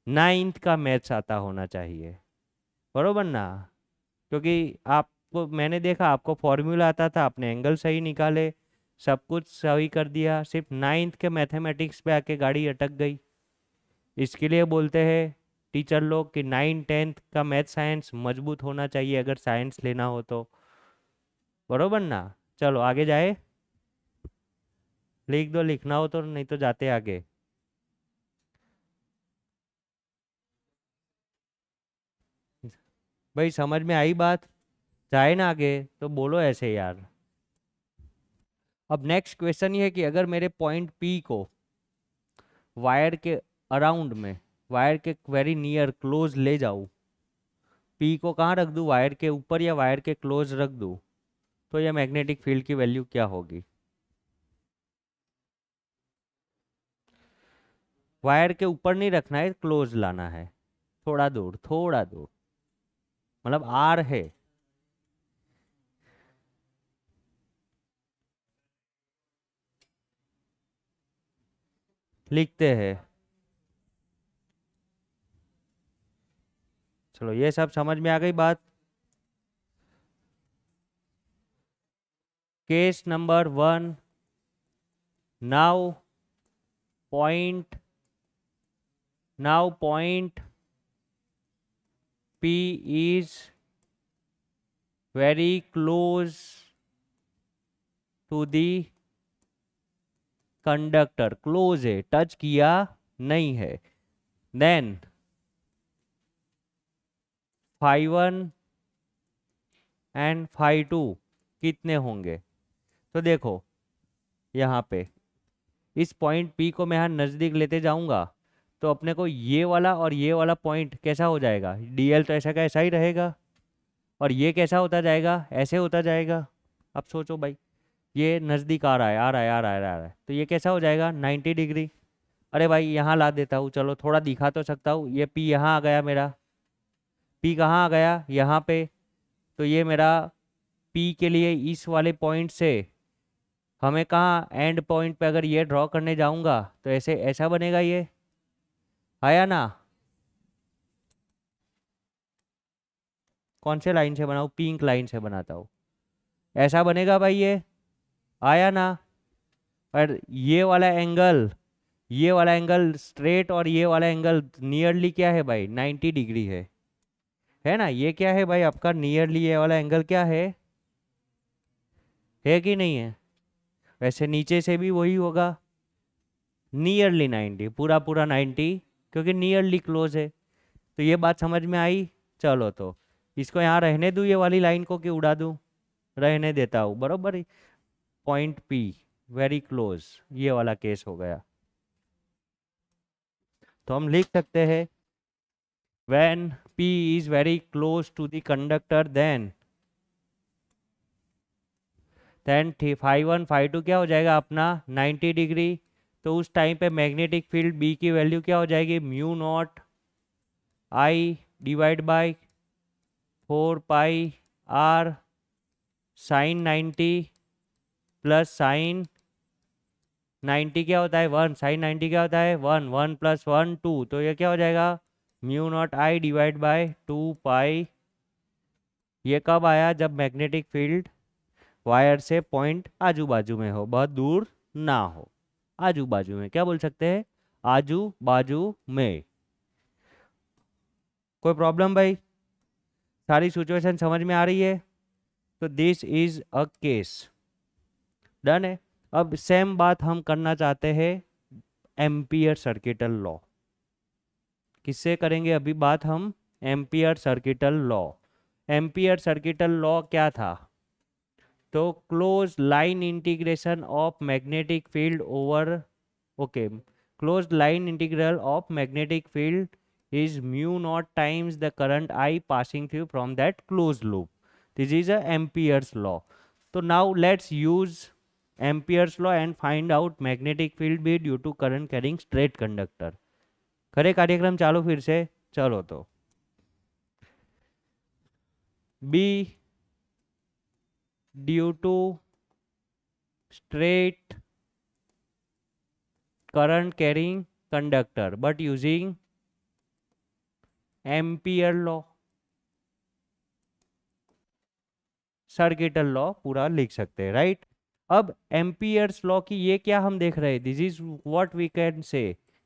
9th का मैथ्स आता होना चाहिए, बरोबर ना। क्योंकि आपको मैंने देखा आपको फॉर्मूला आता था, आपने एंगल सही निकाले, सब कुछ सही कर दिया, सिर्फ 9th के मैथमेटिक्स पे आके गाड़ी अटक गई। इसके लिए बोलते हैं टीचर लोग कि 9th 10th का मैथ साइंस मजबूत होना चाहिए अगर साइंस लेना हो तो, बरोबर ना। चलो आगे जाए, लिख दो लिखना हो तो, नहीं तो जाते आगे। भाई समझ में आई बात, जाए ना आगे तो बोलो ऐसे यार। अब नेक्स्ट क्वेश्चन ये है कि अगर मेरे पॉइंट पी को वायर के अराउंड में, वायर के वेरी नियर क्लोज ले जाऊँ, पी को कहाँ रख दूँ, वायर के ऊपर या वायर के क्लोज रख दूँ, तो यह मैग्नेटिक फील्ड की वैल्यू क्या होगी। वायर के ऊपर नहीं रखना है, क्लोज लाना है, थोड़ा दूर, थोड़ा दूर, मतलब आर है। लिखते हैं, चलो ये सब समझ में आ गई बात। Case number 1, now point P is very close to the conductor, close है, टच किया नहीं है। देन φ1 एंड φ2 कितने होंगे। तो देखो यहाँ पे इस पॉइंट P को मैं यहाँ नज़दीक लेते जाऊँगा तो अपने को ये वाला और ये वाला पॉइंट कैसा हो जाएगा, DL तो ऐसा का ऐसा ही रहेगा, और ये कैसा होता जाएगा, ऐसे होता जाएगा। अब सोचो भाई, ये नज़दीक आ रहा है, आ रहा है, आ रहा है, आ रहा है, तो ये कैसा हो जाएगा 90 डिग्री। अरे भाई यहाँ ला देता हूँ, चलो थोड़ा दिखा तो सकता हूँ। ये पी यहाँ आ गया मेरा, पी कहाँ आ गया यहाँ पे। तो ये मेरा पी के लिए इस वाले पॉइंट से हमें कहाँ एंड पॉइंट पे अगर ये ड्रॉ करने जाऊंगा तो ऐसे ऐसा बनेगा, ये आया ना। कौन से लाइन से बनाऊँ, पिंक लाइन से बनाता हूँ, ऐसा बनेगा भाई, ये आया ना। और ये वाला एंगल स्ट्रेट और ये वाला एंगल नियरली क्या है भाई 90 डिग्री है ना। ये क्या है भाई आपका नियरली, ये वाला एंगल क्या है कि नहीं है। वैसे नीचे से भी वही होगा, नियरली 90, पूरा पूरा 90, क्योंकि नियरली क्लोज है। तो ये बात समझ में आई। चलो तो इसको यहाँ रहने दूँ, ये वाली लाइन को कि उड़ा दूँ, रहने देता हूँ बरोबर। पॉइंट पी वेरी क्लोज, ये वाला केस हो गया। तो हम लिख सकते हैं when P is very close to the conductor then phi 1 phi 2 क्या हो जाएगा अपना 90 डिग्री। तो उस टाइम पे मैग्नेटिक फील्ड B की वैल्यू क्या हो जाएगी, mu naught I divide by 4 pi R sine 90 plus sine 90 क्या होता है 1, साइन 90 क्या होता है 1, 1 प्लस 1 2, तो ये क्या हो जाएगा mu naught I divide by 2 पाई। ये कब आया, जब मैग्नेटिक फील्ड वायर से पॉइंट आजू बाजू में हो, बहुत दूर ना हो, आजू बाजू में, क्या बोल सकते हैं आजू बाजू में। कोई प्रॉब्लम भाई, सारी सिचुएशन समझ में आ रही है। तो this is a case, done है। अब सेम बात हम करना चाहते हैं एम्पियर सर्किटल लॉ। किससे करेंगे अभी बात हम, ampere circuital law. Ampere circuital law क्या था, तो close line integration of magnetic field over, okay, close line integral of magnetic field is mu naught times the current I passing through from that closed loop. This is a Ampere's law. So now let's use Ampere's law and find out magnetic field B due to current carrying straight conductor. करे कार्यक्रम चालू फिर से, चलो तो B due to straight current carrying conductor but using ampere law, circuital law पूरा लिख सकते हैं, राइट। अब एम्पियर्स लॉ की ये क्या हम देख रहे हैं, this is what we can say,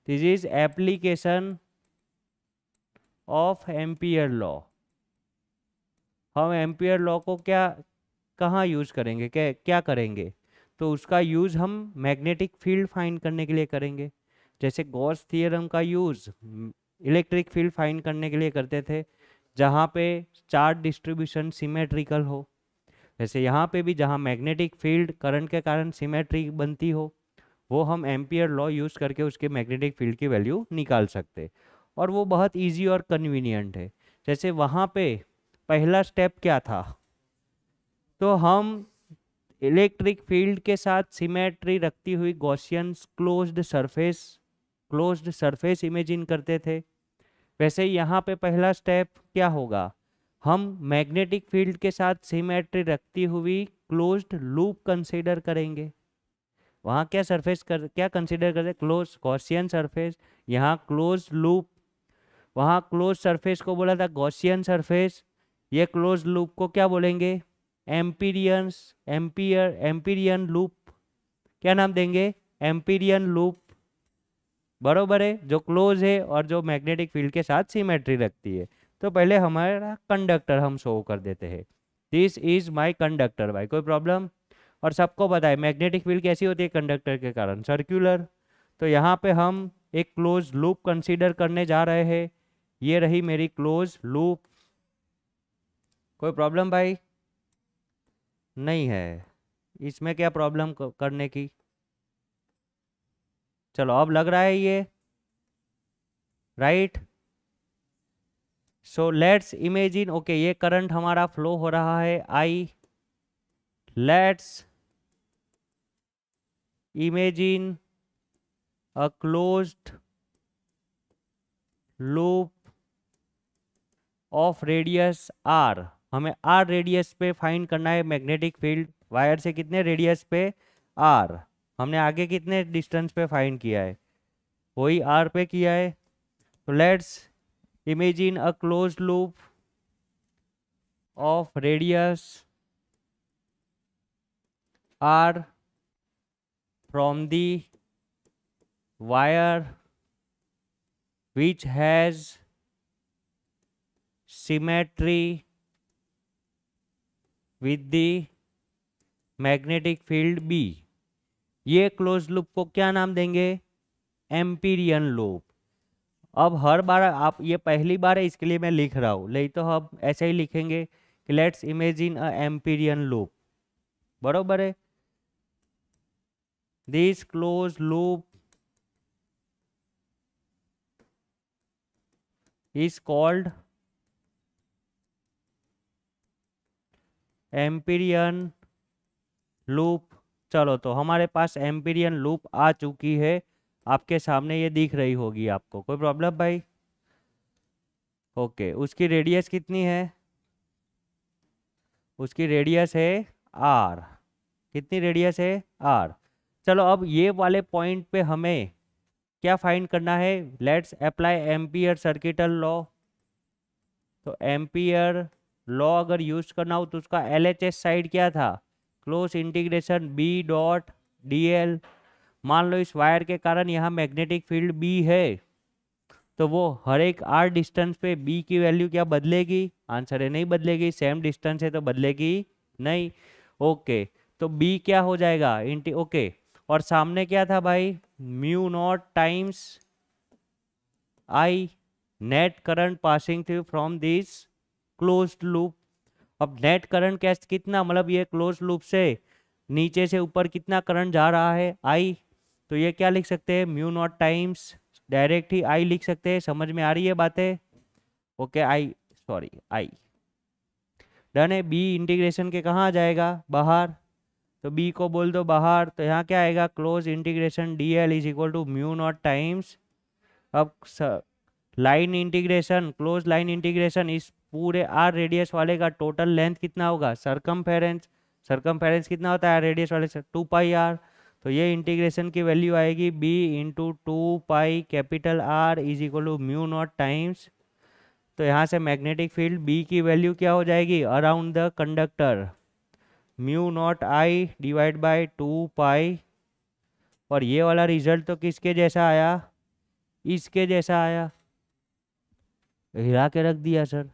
this is application of Ampere law. हम एम्पियर लॉ को क्या कहाँ यूज करेंगे, क्या करेंगे, तो उसका यूज हम मैग्नेटिक फील्ड फाइंड करने के लिए करेंगे। जैसे गॉस थ्योरम का यूज इलेक्ट्रिक फील्ड फाइंड करने के लिए करते थे, जहाँ पे चार्ज डिस्ट्रीब्यूशन सिमेट्रिकल हो। जैसे यहाँ पे भी जहाँ मैग्नेटिक फील्ड करंट के कारण सिमेट्री बनती हो, वो हम एम्पियर लॉ यूज़ करके उसके मैग्नेटिक फील्ड की वैल्यू निकाल सकते, और वो बहुत इजी और कन्वीनियंट है। जैसे वहाँ पे पहला स्टेप क्या था, तो हम इलेक्ट्रिक फील्ड के साथ सिमेट्री रखती हुई गॉसियन क्लोज्ड सरफेस इमेजिन करते थे। वैसे यहाँ पे पहला स्टेप क्या होगा, हम मैग्नेटिक फील्ड के साथ सिमेट्री रखती हुई क्लोज्ड लूप कंसीडर करेंगे। वहाँ क्या क्या कंसीडर करते, क्लोज गॉसियन सरफेस, यहाँ क्लोज लूप, वहाँ क्लोज सरफेस को बोला था गॉसियन सरफेस, ये क्लोज लूप को क्या बोलेंगे एम्पीरियन लूप, क्या नाम देंगे एम्पीरियन लूप, बरोबर है, जो क्लोज है और जो मैग्नेटिक फील्ड के साथ सिमेट्री रखती है। तो पहले हमारा कंडक्टर हम शो कर देते हैं, दिस इज माय कंडक्टर भाई, कोई प्रॉब्लम। और सबको पता है मैग्नेटिक फील्ड कैसी होती है कंडक्टर के कारण, सर्कुलर। तो यहाँ पे हम एक क्लोज लूप कंसीडर करने जा रहे हैं, ये रही मेरी क्लोज लूप। कोई प्रॉब्लम भाई नहीं है इसमें, क्या प्रॉब्लम करने की। चलो अब लग रहा है ये, right. So let's imagine, okay, ये करंट हमारा फ्लो हो रहा है I, let's imagine a closed loop of radius R, हमें आर रेडियस पे फाइंड करना है मैग्नेटिक फील्ड। वायर से कितने रेडियस पे, आर। हमने आगे कितने डिस्टेंस पे फाइंड किया है, वही आर पे किया है। तो let's imagine a closed loop of radius R from the wire which has symmetry with the magnetic field B। ये क्लोज लूप को क्या नाम देंगे, एम्पीरियन लूप। अब हर बार आप, ये पहली बार है इसके लिए मैं लिख रहा हूँ, नहीं तो हम ऐसे ही लिखेंगे कि let's imagine a Amperian loop, बरोबर है। This close loop is called Amperian loop. चलो तो हमारे पास एम्पीरियन लूप आ चुकी है, आपके सामने ये दिख रही होगी आपको, कोई प्रॉब्लम भाई? ओके, उसकी रेडियस कितनी है, उसकी रेडियस है आर। कितनी रेडियस है, आर। चलो अब ये वाले पॉइंट पे हमें क्या फाइंड करना है, let's apply Ampere circuital law. तो एम्पियर लॉ अगर यूज करना हो तो उसका एलएचएस साइड क्या था, close integration B dot DL. मान लो इस वायर के कारण यहाँ मैग्नेटिक फील्ड बी है, तो वो हर एक आर डिस्टेंस पे बी की वैल्यू क्या बदलेगी, आंसर है नहीं बदलेगी, सेम डिस्टेंस है तो बदलेगी नहीं। ओके, तो बी क्या हो जाएगा, ओके। और सामने क्या था भाई, mu naught times I, net current passing through from this closed loop. अब नेट करंट कैसे, कितना, मतलब ये क्लोज लूप से नीचे से ऊपर कितना करंट जा रहा है, आई। तो ये क्या लिख सकते हैं, म्यू नॉट टाइम्स, डायरेक्ट ही आई लिख सकते हैं। समझ में आ रही है बातें? ओके, आई, सॉरी, आई डन है। बी इंटीग्रेशन के कहाँ आ जाएगा, बाहर, तो बी को बोल दो बाहर। तो यहाँ क्या आएगा, close integration D L is equal to mu naught times. अब line integration, close line integration, इस पूरे आर रेडियस वाले का टोटल लेंथ कितना होगा, सरकमफेरेंस। सरकमफेरेंस कितना होता है रेडियस वाले से, 2πr। तो ये इंटीग्रेशन की वैल्यू आएगी b into 2π capital R is equal to mu naught times. तो यहाँ से मैग्नेटिक फील्ड b की वैल्यू क्या हो जाएगी, around the conductor, mu naught I divide by 2π। और ये वाला रिजल्ट तो किसके जैसा आया, इसके जैसा आया। हिला के रख दिया सर,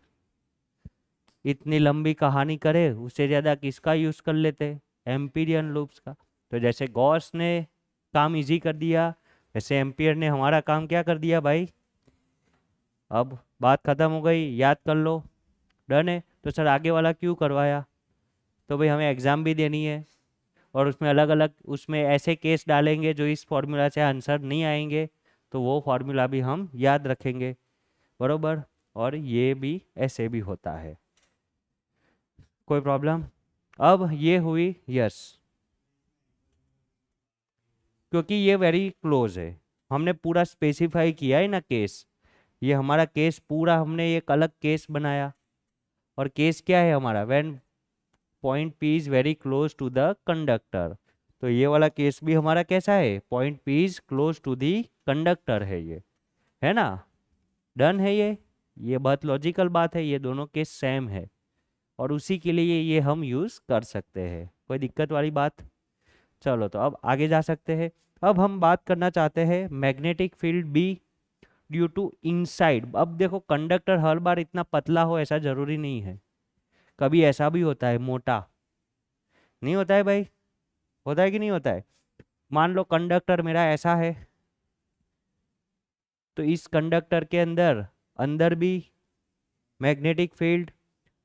इतनी लंबी कहानी करे उससे ज़्यादा किसका यूज़ कर लेते, एम्पीरियन लूप्स का। तो जैसे गॉस ने काम इजी कर दिया, वैसे एम्पियर ने हमारा काम क्या कर दिया भाई। अब बात ख़त्म हो गई, याद कर लो, डन है। तो सर आगे वाला क्यों करवाया, तो भाई हमें एग्ज़ाम भी देनी है, और उसमें अलग अलग, उसमें ऐसे केस डालेंगे जो इस फॉर्मूला से आंसर नहीं आएंगे, तो वो फार्मूला भी हम याद रखेंगे, बरोबर। और ये भी ऐसे भी होता है, कोई प्रॉब्लम? अब ये हुई यस, क्योंकि ये वेरी क्लोज है, हमने पूरा स्पेसिफाई किया है ना केस, ये हमारा केस पूरा, हमने एक अलग केस बनाया। और केस क्या है हमारा, when point P is very close to the conductor. तो ये वाला केस भी हमारा कैसा है, point P is close to the conductor है, ये है ना, डन है। ये बहुत लॉजिकल बात है, ये दोनों केस सेम है, और उसी के लिए ये हम यूज़ कर सकते हैं, कोई दिक्कत वाली बात? चलो तो अब आगे जा सकते हैं। अब हम बात करना चाहते हैं magnetic field B due to inside. अब देखो कंडक्टर हर बार इतना पतला हो ऐसा जरूरी नहीं है, कभी ऐसा भी होता है मोटा, नहीं होता है भाई, होता है कि नहीं होता है। मान लो कंडक्टर मेरा ऐसा है, तो इस कंडक्टर के अंदर अंदर भी मैग्नेटिक फील्ड,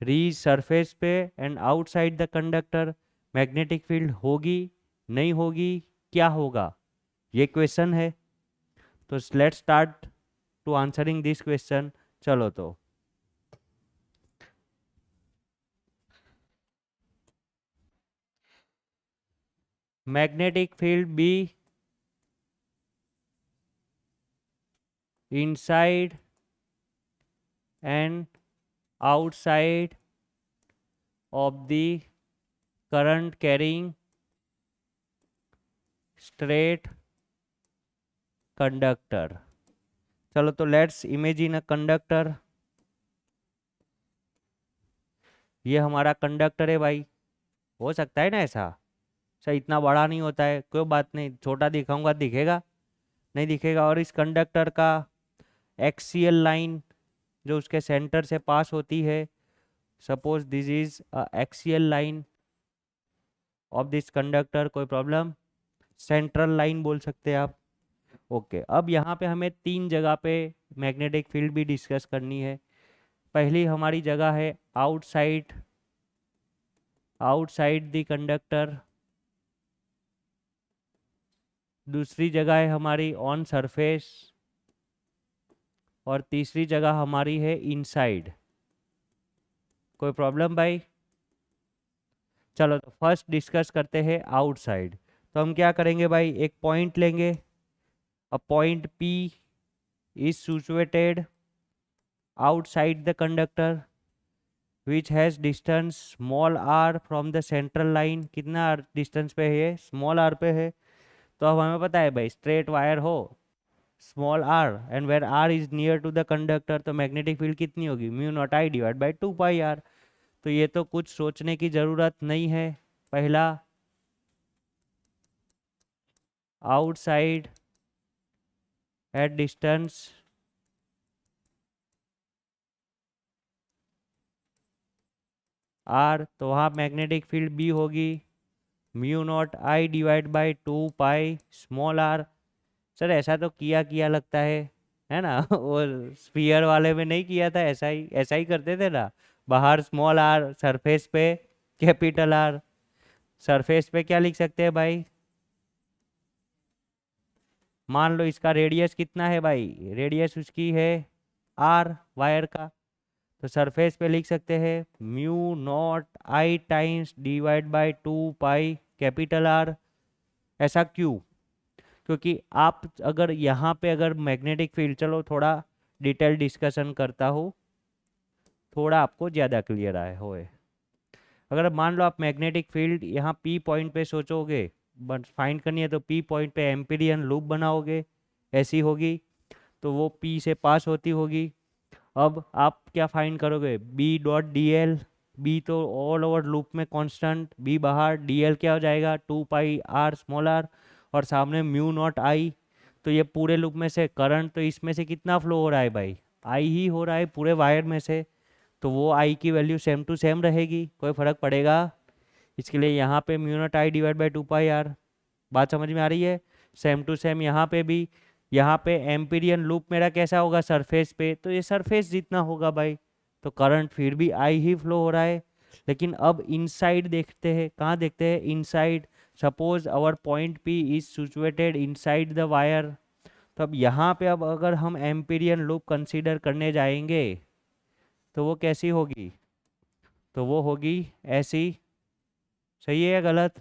रीच सरफेस पे and outside the conductor magnetic field होगी नहीं होगी, क्या होगा, ये क्वेश्चन है। तो let's start to answering this question. चलो तो magnetic field be inside and outside of the current carrying straight conductor. चलो तो लेट्स इमेजिन अ कंडक्टर। ये हमारा कंडक्टर है भाई, हो सकता है ना ऐसा? सर इतना बड़ा नहीं होता है, कोई बात नहीं, छोटा दिखाऊंगा दिखेगा? नहीं दिखेगा। और इस कंडक्टर का एक्सियल लाइन जो उसके सेंटर से पास होती है, suppose this is axial line of this conductor, कोई प्रॉब्लम? सेंट्रल लाइन बोल सकते हैं आप। ओके, अब यहाँ पे हमें तीन जगह पे मैग्नेटिक फील्ड भी डिस्कस करनी है। पहली हमारी जगह है आउटसाइड, आउटसाइड द कंडक्टर। दूसरी जगह है हमारी ऑन सरफेस, और तीसरी जगह हमारी है इनसाइड। कोई प्रॉब्लम भाई? चलो तो फर्स्ट डिस्कस करते हैं आउटसाइड। तो हम क्या करेंगे भाई, एक पॉइंट लेंगे, a point P is situated outside the conductor which has distance small r from the central line। कितना डिस्टेंस पे है ये? स्मॉल r पे है। तो अब हमें पता है भाई, स्ट्रेट वायर हो, small r and where r is near to the conductor, तो मैग्नेटिक फील्ड कितनी होगी? Mu naught I divide by 2 pi r। तो ये तो कुछ सोचने की ज़रूरत नहीं है। पहला, आउटसाइड एट डिस्टेंस r, तो वहाँ मैग्नेटिक फील्ड B होगी mu naught I divide by 2 pi small r। Sir ऐसा तो किया लगता है ना? और स्फीयर वाले में नहीं किया था? ऐसा ही करते थे ना, बाहर स्मॉल r, सरफेस पे कैपिटल R। सरफेस पे क्या लिख सकते हैं भाई? मान लो इसका रेडियस कितना है भाई, रेडियस उसकी है r वायर का, तो सरफेस पे लिख सकते हैं mu naught I times divide by 2 pi capital R। ऐसा क्यों? क्योंकि आप अगर यहाँ पे अगर मैग्नेटिक फील्ड, चलो थोड़ा डिटेल डिस्कशन करता हूँ, थोड़ा आपको ज़्यादा क्लियर आए होए। अगर मान लो आप मैग्नेटिक फील्ड यहाँ P पॉइंट पे सोचोगे, बट फाइंड करनी है, तो P पॉइंट पे एम्पीरियन लूप बनाओगे, ऐसी होगी, तो वो P से पास होती होगी। अब आप क्या फाइंड करोगे? B dot D L. B तो ऑल ओवर लूप में कांस्टेंट, B बाहर, DL क्या हो जाएगा? 2 पाई r स्मॉल r, और सामने म्यू नॉट आई। तो ये पूरे लूप में से करंट तो इसमें से कितना फ्लो हो रहा है भाई? आई ही हो रहा है पूरे वायर में से, तो वो आई की वैल्यू सेम टू सेम रहेगी, कोई फर्क पड़ेगा? इसके लिए यहाँ पे mu naught I divide by 2 pi r। बात समझ में आ रही है? सेम टू सेम यहाँ पे भी। यहाँ पे एम्पीरियन लूप मेरा कैसा होगा? सरफेस पे, तो ये सरफेस जितना होगा भाई, तो करंट फिर भी आई ही फ्लो हो रहा है। लेकिन अब इनसाइड देखते हैं, कहाँ देखते हैं? Inside. Suppose our point P is situated inside the wire. तो अब यहाँ पे अब अगर हम एम्पीरियन लूप कंसीडर करने जाएंगे तो वो कैसी होगी? तो वो होगी ऐसी। सही है या गलत?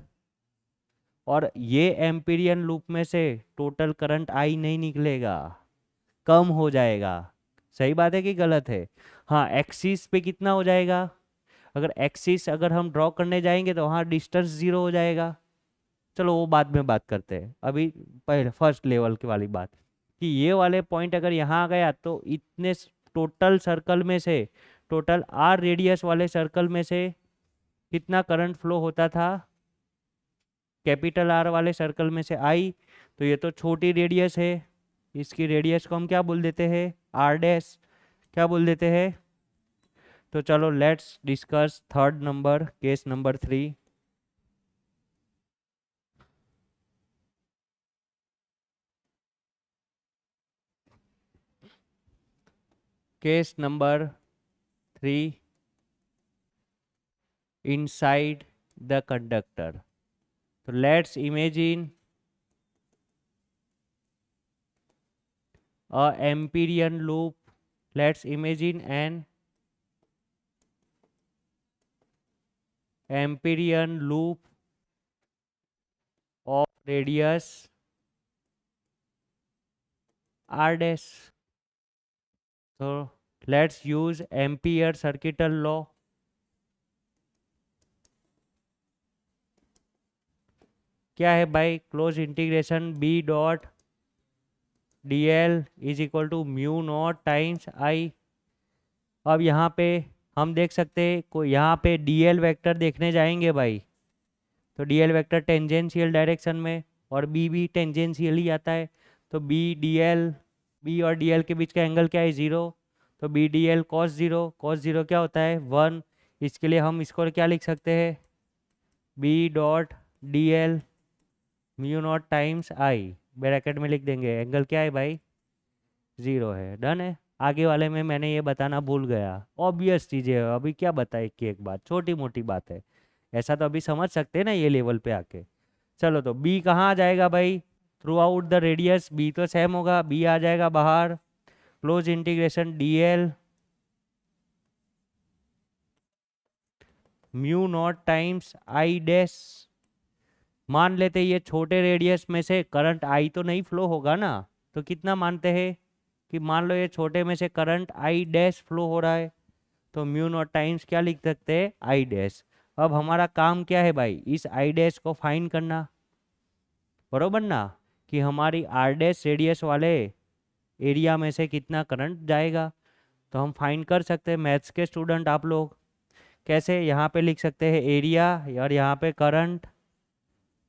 और ये एम्पीरियन लूप में से टोटल करंट आई नहीं निकलेगा, कम हो जाएगा। सही बात है कि गलत है? हाँ, एक्सिस पे कितना हो जाएगा? अगर एक्सिस अगर हम ड्रॉ करने जाएंगे तो वहाँ डिस्टेंस 0 हो जाएगा। चलो वो बाद में बात करते हैं, अभी पहले फर्स्ट लेवल की वाली बात, कि ये वाले पॉइंट अगर यहाँ आ गया तो इतने टोटल सर्कल में से, टोटल r रेडियस वाले सर्कल में से कितना करंट फ्लो होता था? कैपिटल R वाले सर्कल में से I। तो ये तो छोटी रेडियस है, इसकी रेडियस को हम क्या बोल देते हैं? R dash. क्या बोल देते हैं? तो चलो let's discuss third number, case number 3। Case number 3, inside the conductor। तो let's imagine a Amperian loop। Let's imagine an Amperian loop radius R dash. तो let's use ampere circuital law. क्या है भाई? Close integration B dot D L is equal to mu naught times I. अब यहाँ पे हम देख सकते हैं, कोई यहाँ पे डी एल वैक्टर देखने जाएंगे भाई, तो D L vector tangential direction में, और बी भी टेंजेंशियल ही आता है। तो बी डी एल, बी और डी एल के बीच का एंगल क्या है? ज़ीरो। तो B D L cos zero, cos zero क्या होता है? 1। इसके लिए हम इसको क्या लिख सकते हैं? B dot D L mu naught times I, bracket में लिख देंगे। एंगल क्या है भाई? 0 है। डन है। आगे वाले में मैंने ये बताना भूल गया, ऑब्वियस चीज़ें है, अभी क्या बताए कि एक बात, छोटी मोटी बात है, ऐसा तो अभी समझ सकते हैं ना ये लेवल पे आके। चलो, तो बी कहाँ आ जाएगा भाई? Throughout the radius B तो सेम होगा, बी आ जाएगा बाहर। Close integration D L mu naught times I dash. मान लेते ये छोटे रेडियस में से करंट आई तो नहीं फ्लो होगा ना, तो कितना मानते हैं कि मान लो ये छोटे में से करंट आई डैश फ्लो हो रहा है, तो म्यू नॉट टाइम्स क्या लिख सकते हैं? I dash. अब हमारा काम क्या है भाई? इस आई डैश को फाइंड करना, बरोबर ना, कि हमारी आर डैश रेडियस वाले एरिया में से कितना करंट जाएगा। तो हम फाइंड कर सकते हैं, मैथ्स के स्टूडेंट आप लोग। कैसे? यहाँ पे लिख सकते हैं एरिया, और यहाँ पे करंट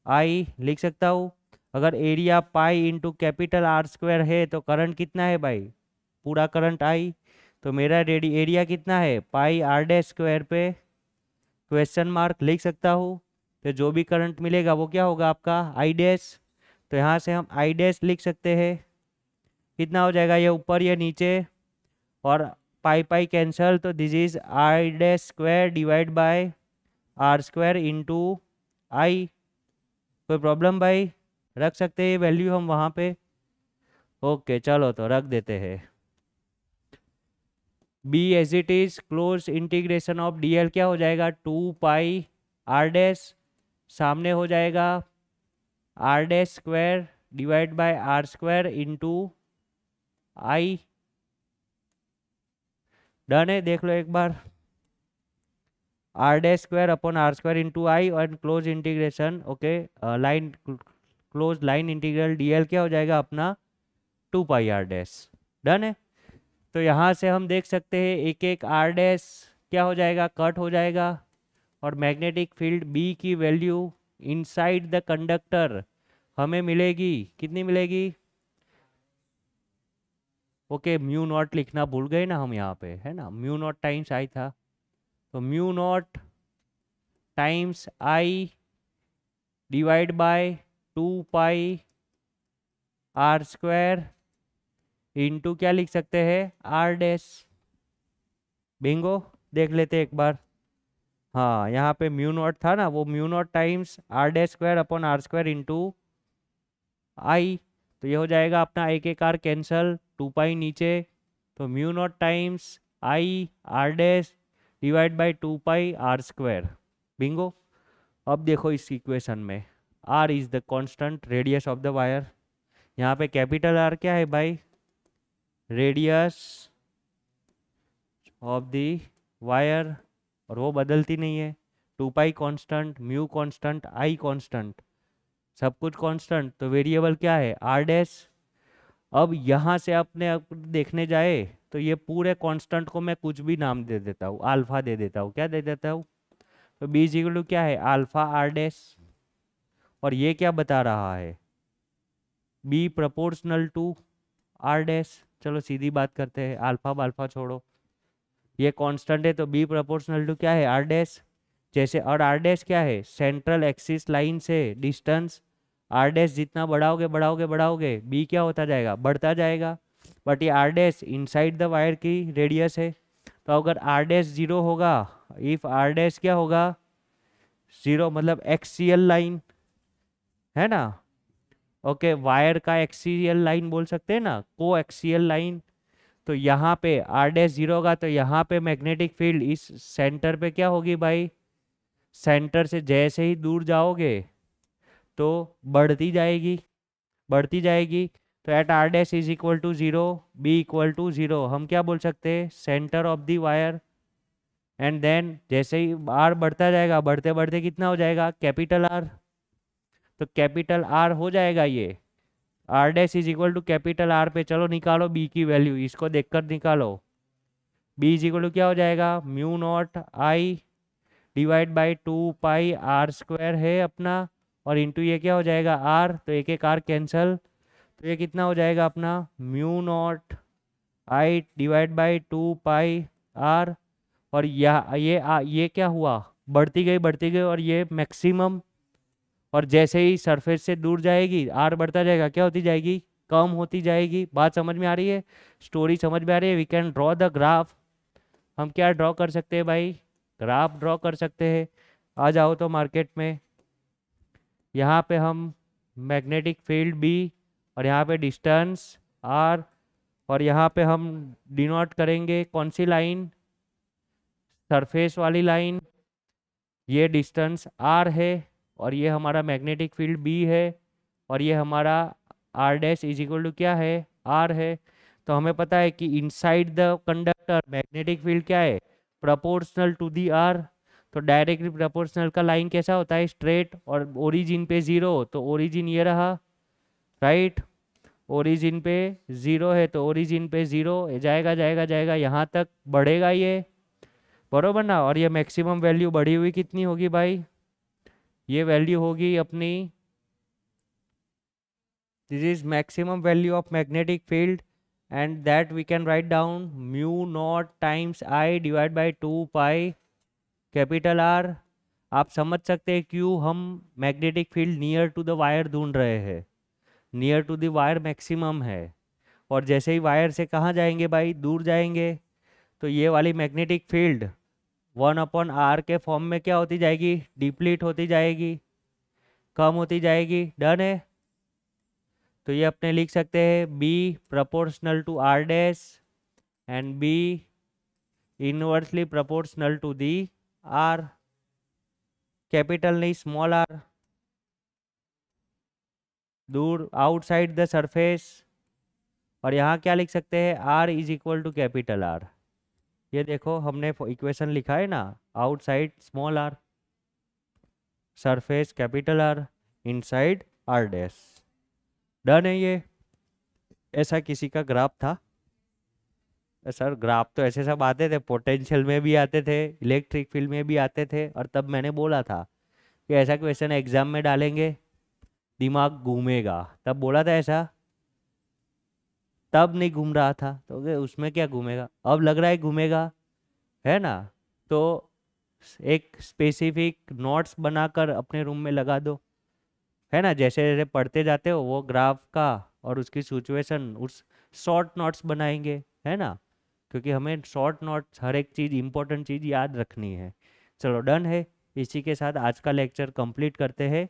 आई लिख सकता हूँ। अगर area pi into capital R square है तो करंट कितना है भाई? पूरा करंट आई। तो मेरा एरिया कितना है? पाई आर डैश स्क्वायर पे क्वेश्चन मार्क लिख सकता हूँ। तो जो भी करंट मिलेगा वो क्या होगा? आपका आई डैश। तो यहाँ से हम आई डैश लिख सकते हैं। कितना हो जाएगा? ये ऊपर ये नीचे, और पाई पाई कैंसल, तो this is I dash square divide by R square into I. कोई प्रॉब्लम भाई? रख सकते हैं ये वैल्यू हम वहाँ पे? ओके, चलो तो रख देते हैं। B as it is close integration of D L क्या हो जाएगा? 2 पाई आर डैश, सामने हो जाएगा R dash square divide by R square into I. Done है? देख लो एक बार, R dash square upon R square into I, और close integration, okay, line close line integral D L क्या हो जाएगा अपना? 2 पाई आर डैश। डन है? तो यहाँ से हम देख सकते हैं एक एक आर डैश क्या हो जाएगा? कट हो जाएगा, और मैग्नेटिक फील्ड बी की वैल्यू इनसाइड द कंडक्टर हमें मिलेगी। कितनी मिलेगी? ओके, म्यू नॉट लिखना भूल गए ना हम यहाँ पे, है ना, म्यू नॉट टाइम्स आई था, तो mu naught times I divide by 2 pi R square into क्या लिख सकते हैं? Are dash. बिंगो, देख लेते एक बार। हाँ, यहाँ पे म्यू नॉट था ना, वो mu naught times R dash square upon R square into I. तो ये हो जाएगा अपना एक एक आर कैंसल, 2 पाई नीचे, तो mu naught times I R dash divide by 2 pi R square. Bingo. अब देखो इस इक्वेशन में R is the constant radius of the wire. यहाँ पे कैपिटल आर क्या है भाई? रेडियस ऑफ द वायर, और वो बदलती नहीं है। 2 pi constant, mu constant, I constant, सब कुछ कांस्टेंट, तो वेरिएबल क्या है? R dash. अब यहाँ से अपने देखने जाए तो ये पूरे कांस्टेंट को मैं कुछ भी नाम दे देता हूँ, अल्फा दे देता हूँ। क्या दे देता हूँ? तो बी इज इक्वल टू क्या है? Alpha R dash. और ये क्या बता रहा है? B proportional to R dash. चलो सीधी बात करते हैं, अल्फा अल्फा छोड़ो, ये कांस्टेंट है तो बी प्रोपोर्शनल टू क्या है? R dash. जैसे, और आर डैश क्या है? सेंट्रल एक्सिस लाइन से डिस्टेंस। आर डैश जितना बढ़ाओगे बढ़ाओगे बढ़ाओगे बी क्या होता जाएगा? बढ़ता जाएगा। बट ये R dash inside the wire की रेडियस है, तो अगर आर डैश 0 होगा, इफ आर डैश क्या होगा? 0, मतलब एक्सियल लाइन, है ना। ओके, वायर का एक्सियल लाइन बोल सकते हैं ना, को एक्सियल लाइन। तो यहाँ पे आर डैश 0 होगा, तो यहाँ पे मैग्नेटिक फील्ड इस सेंटर पे क्या होगी भाई? सेंटर से जैसे ही दूर जाओगे तो बढ़ती जाएगी, बढ़ती जाएगी। तो at R dash is equal to 0, B equal to 0, हम क्या बोल सकते हैं, centre of the wire. And then जैसे ही आर बढ़ता जाएगा, बढ़ते बढ़ते कितना हो जाएगा, कैपिटल आर। तो कैपिटल आर हो जाएगा ये, R dash is equal to capital R पे चलो निकालो बी की वैल्यू, इसको देखकर निकालो। बी इज इक्वल टू क्या हो जाएगा, mu naught I divide by 2 pi R square है अपना, और इंटू ये क्या हो जाएगा आर, तो एक एक आर कैंसल, तो ये कितना हो जाएगा अपना mu naught I divide by 2 pi R. और ये क्या हुआ, बढ़ती गई और ये मैक्सिमम, और जैसे ही सरफेस से दूर जाएगी आर बढ़ता जाएगा, क्या होती जाएगी, कम होती जाएगी। बात समझ में आ रही है, स्टोरी समझ में आ रही है। We can draw the graph, हम क्या ड्रॉ कर सकते हैं भाई, ग्राफ ड्रॉ कर सकते हैं। आ जाओ तो मार्केट में, यहाँ पे हम मैग्नेटिक फील्ड बी, और यहाँ पे डिस्टेंस आर, और यहाँ पे हम डिनोट करेंगे कौन सी लाइन, सरफेस वाली लाइन। ये डिस्टेंस आर है, और ये हमारा मैग्नेटिक फील्ड बी है, और ये हमारा R dash is equal to क्या है, आर है। तो हमें पता है कि inside the conductor magnetic field क्या है, प्रोपोर्शनल टू दी आर। तो डायरेक्टली प्रोपोर्शनल का लाइन कैसा होता है, स्ट्रेट, और ओरिजिन पे 0, तो ओरिजिन ये रहा, राइट। ओरिजिन पे 0 है, तो ओरिजिन पे 0 जाएगा जाएगा जाएगा यहाँ तक बढ़ेगा ये, बरोबर ना। और ये मैक्सिमम वैल्यू बढ़ी हुई कितनी होगी भाई, ये वैल्यू होगी अपनी, this is maximum value of magnetic field, and that we can write down mu naught times I divide by 2 pi capital R. आप समझ सकते हैं क्यों हम magnetic field near to the wire ढूंढ रहे हैं, near to the wire maximum है, और जैसे ही वायर से कहाँ जाएंगे भाई, दूर जाएंगे, तो ये वाली मैग्नेटिक फील्ड 1/r के फॉर्म में क्या होती जाएगी, डिप्लीट होती जाएगी, कम होती जाएगी। डन है। तो ये अपने लिख सकते हैं B proportional to R dash and B inversely proportional to the R, capital नहीं स्मॉल आर, दूर आउटसाइड द सरफेस। और यहाँ क्या लिख सकते हैं, R is equal to capital R. ये देखो हमने इक्वेशन लिखा है ना, outside small R, surface capital R, inside R dash. Done है ये। ऐसा किसी का ग्राफ था, सर ग्राफ तो ऐसे सब आते थे, पोटेंशियल में भी आते थे, इलेक्ट्रिक फील्ड में भी आते थे, और तब मैंने बोला था कि ऐसा क्वेश्चन एग्जाम में डालेंगे दिमाग घूमेगा, तब बोला था ऐसा, तब नहीं घूम रहा था, तो उसमें क्या घूमेगा, अब लग रहा है घूमेगा, है ना। तो एक स्पेसिफिक नोट्स बनाकर अपने रूम में लगा दो, है ना, जैसे जैसे पढ़ते जाते हो वो ग्राफ का और उसकी सिचुएशन, उस शॉर्ट नोट्स बनाएंगे, है ना, क्योंकि हमें शॉर्ट नोट्स हर एक चीज़ इंपॉर्टेंट चीज़ याद रखनी है। चलो डन है, इसी के साथ आज का लेक्चर कंप्लीट करते हैं।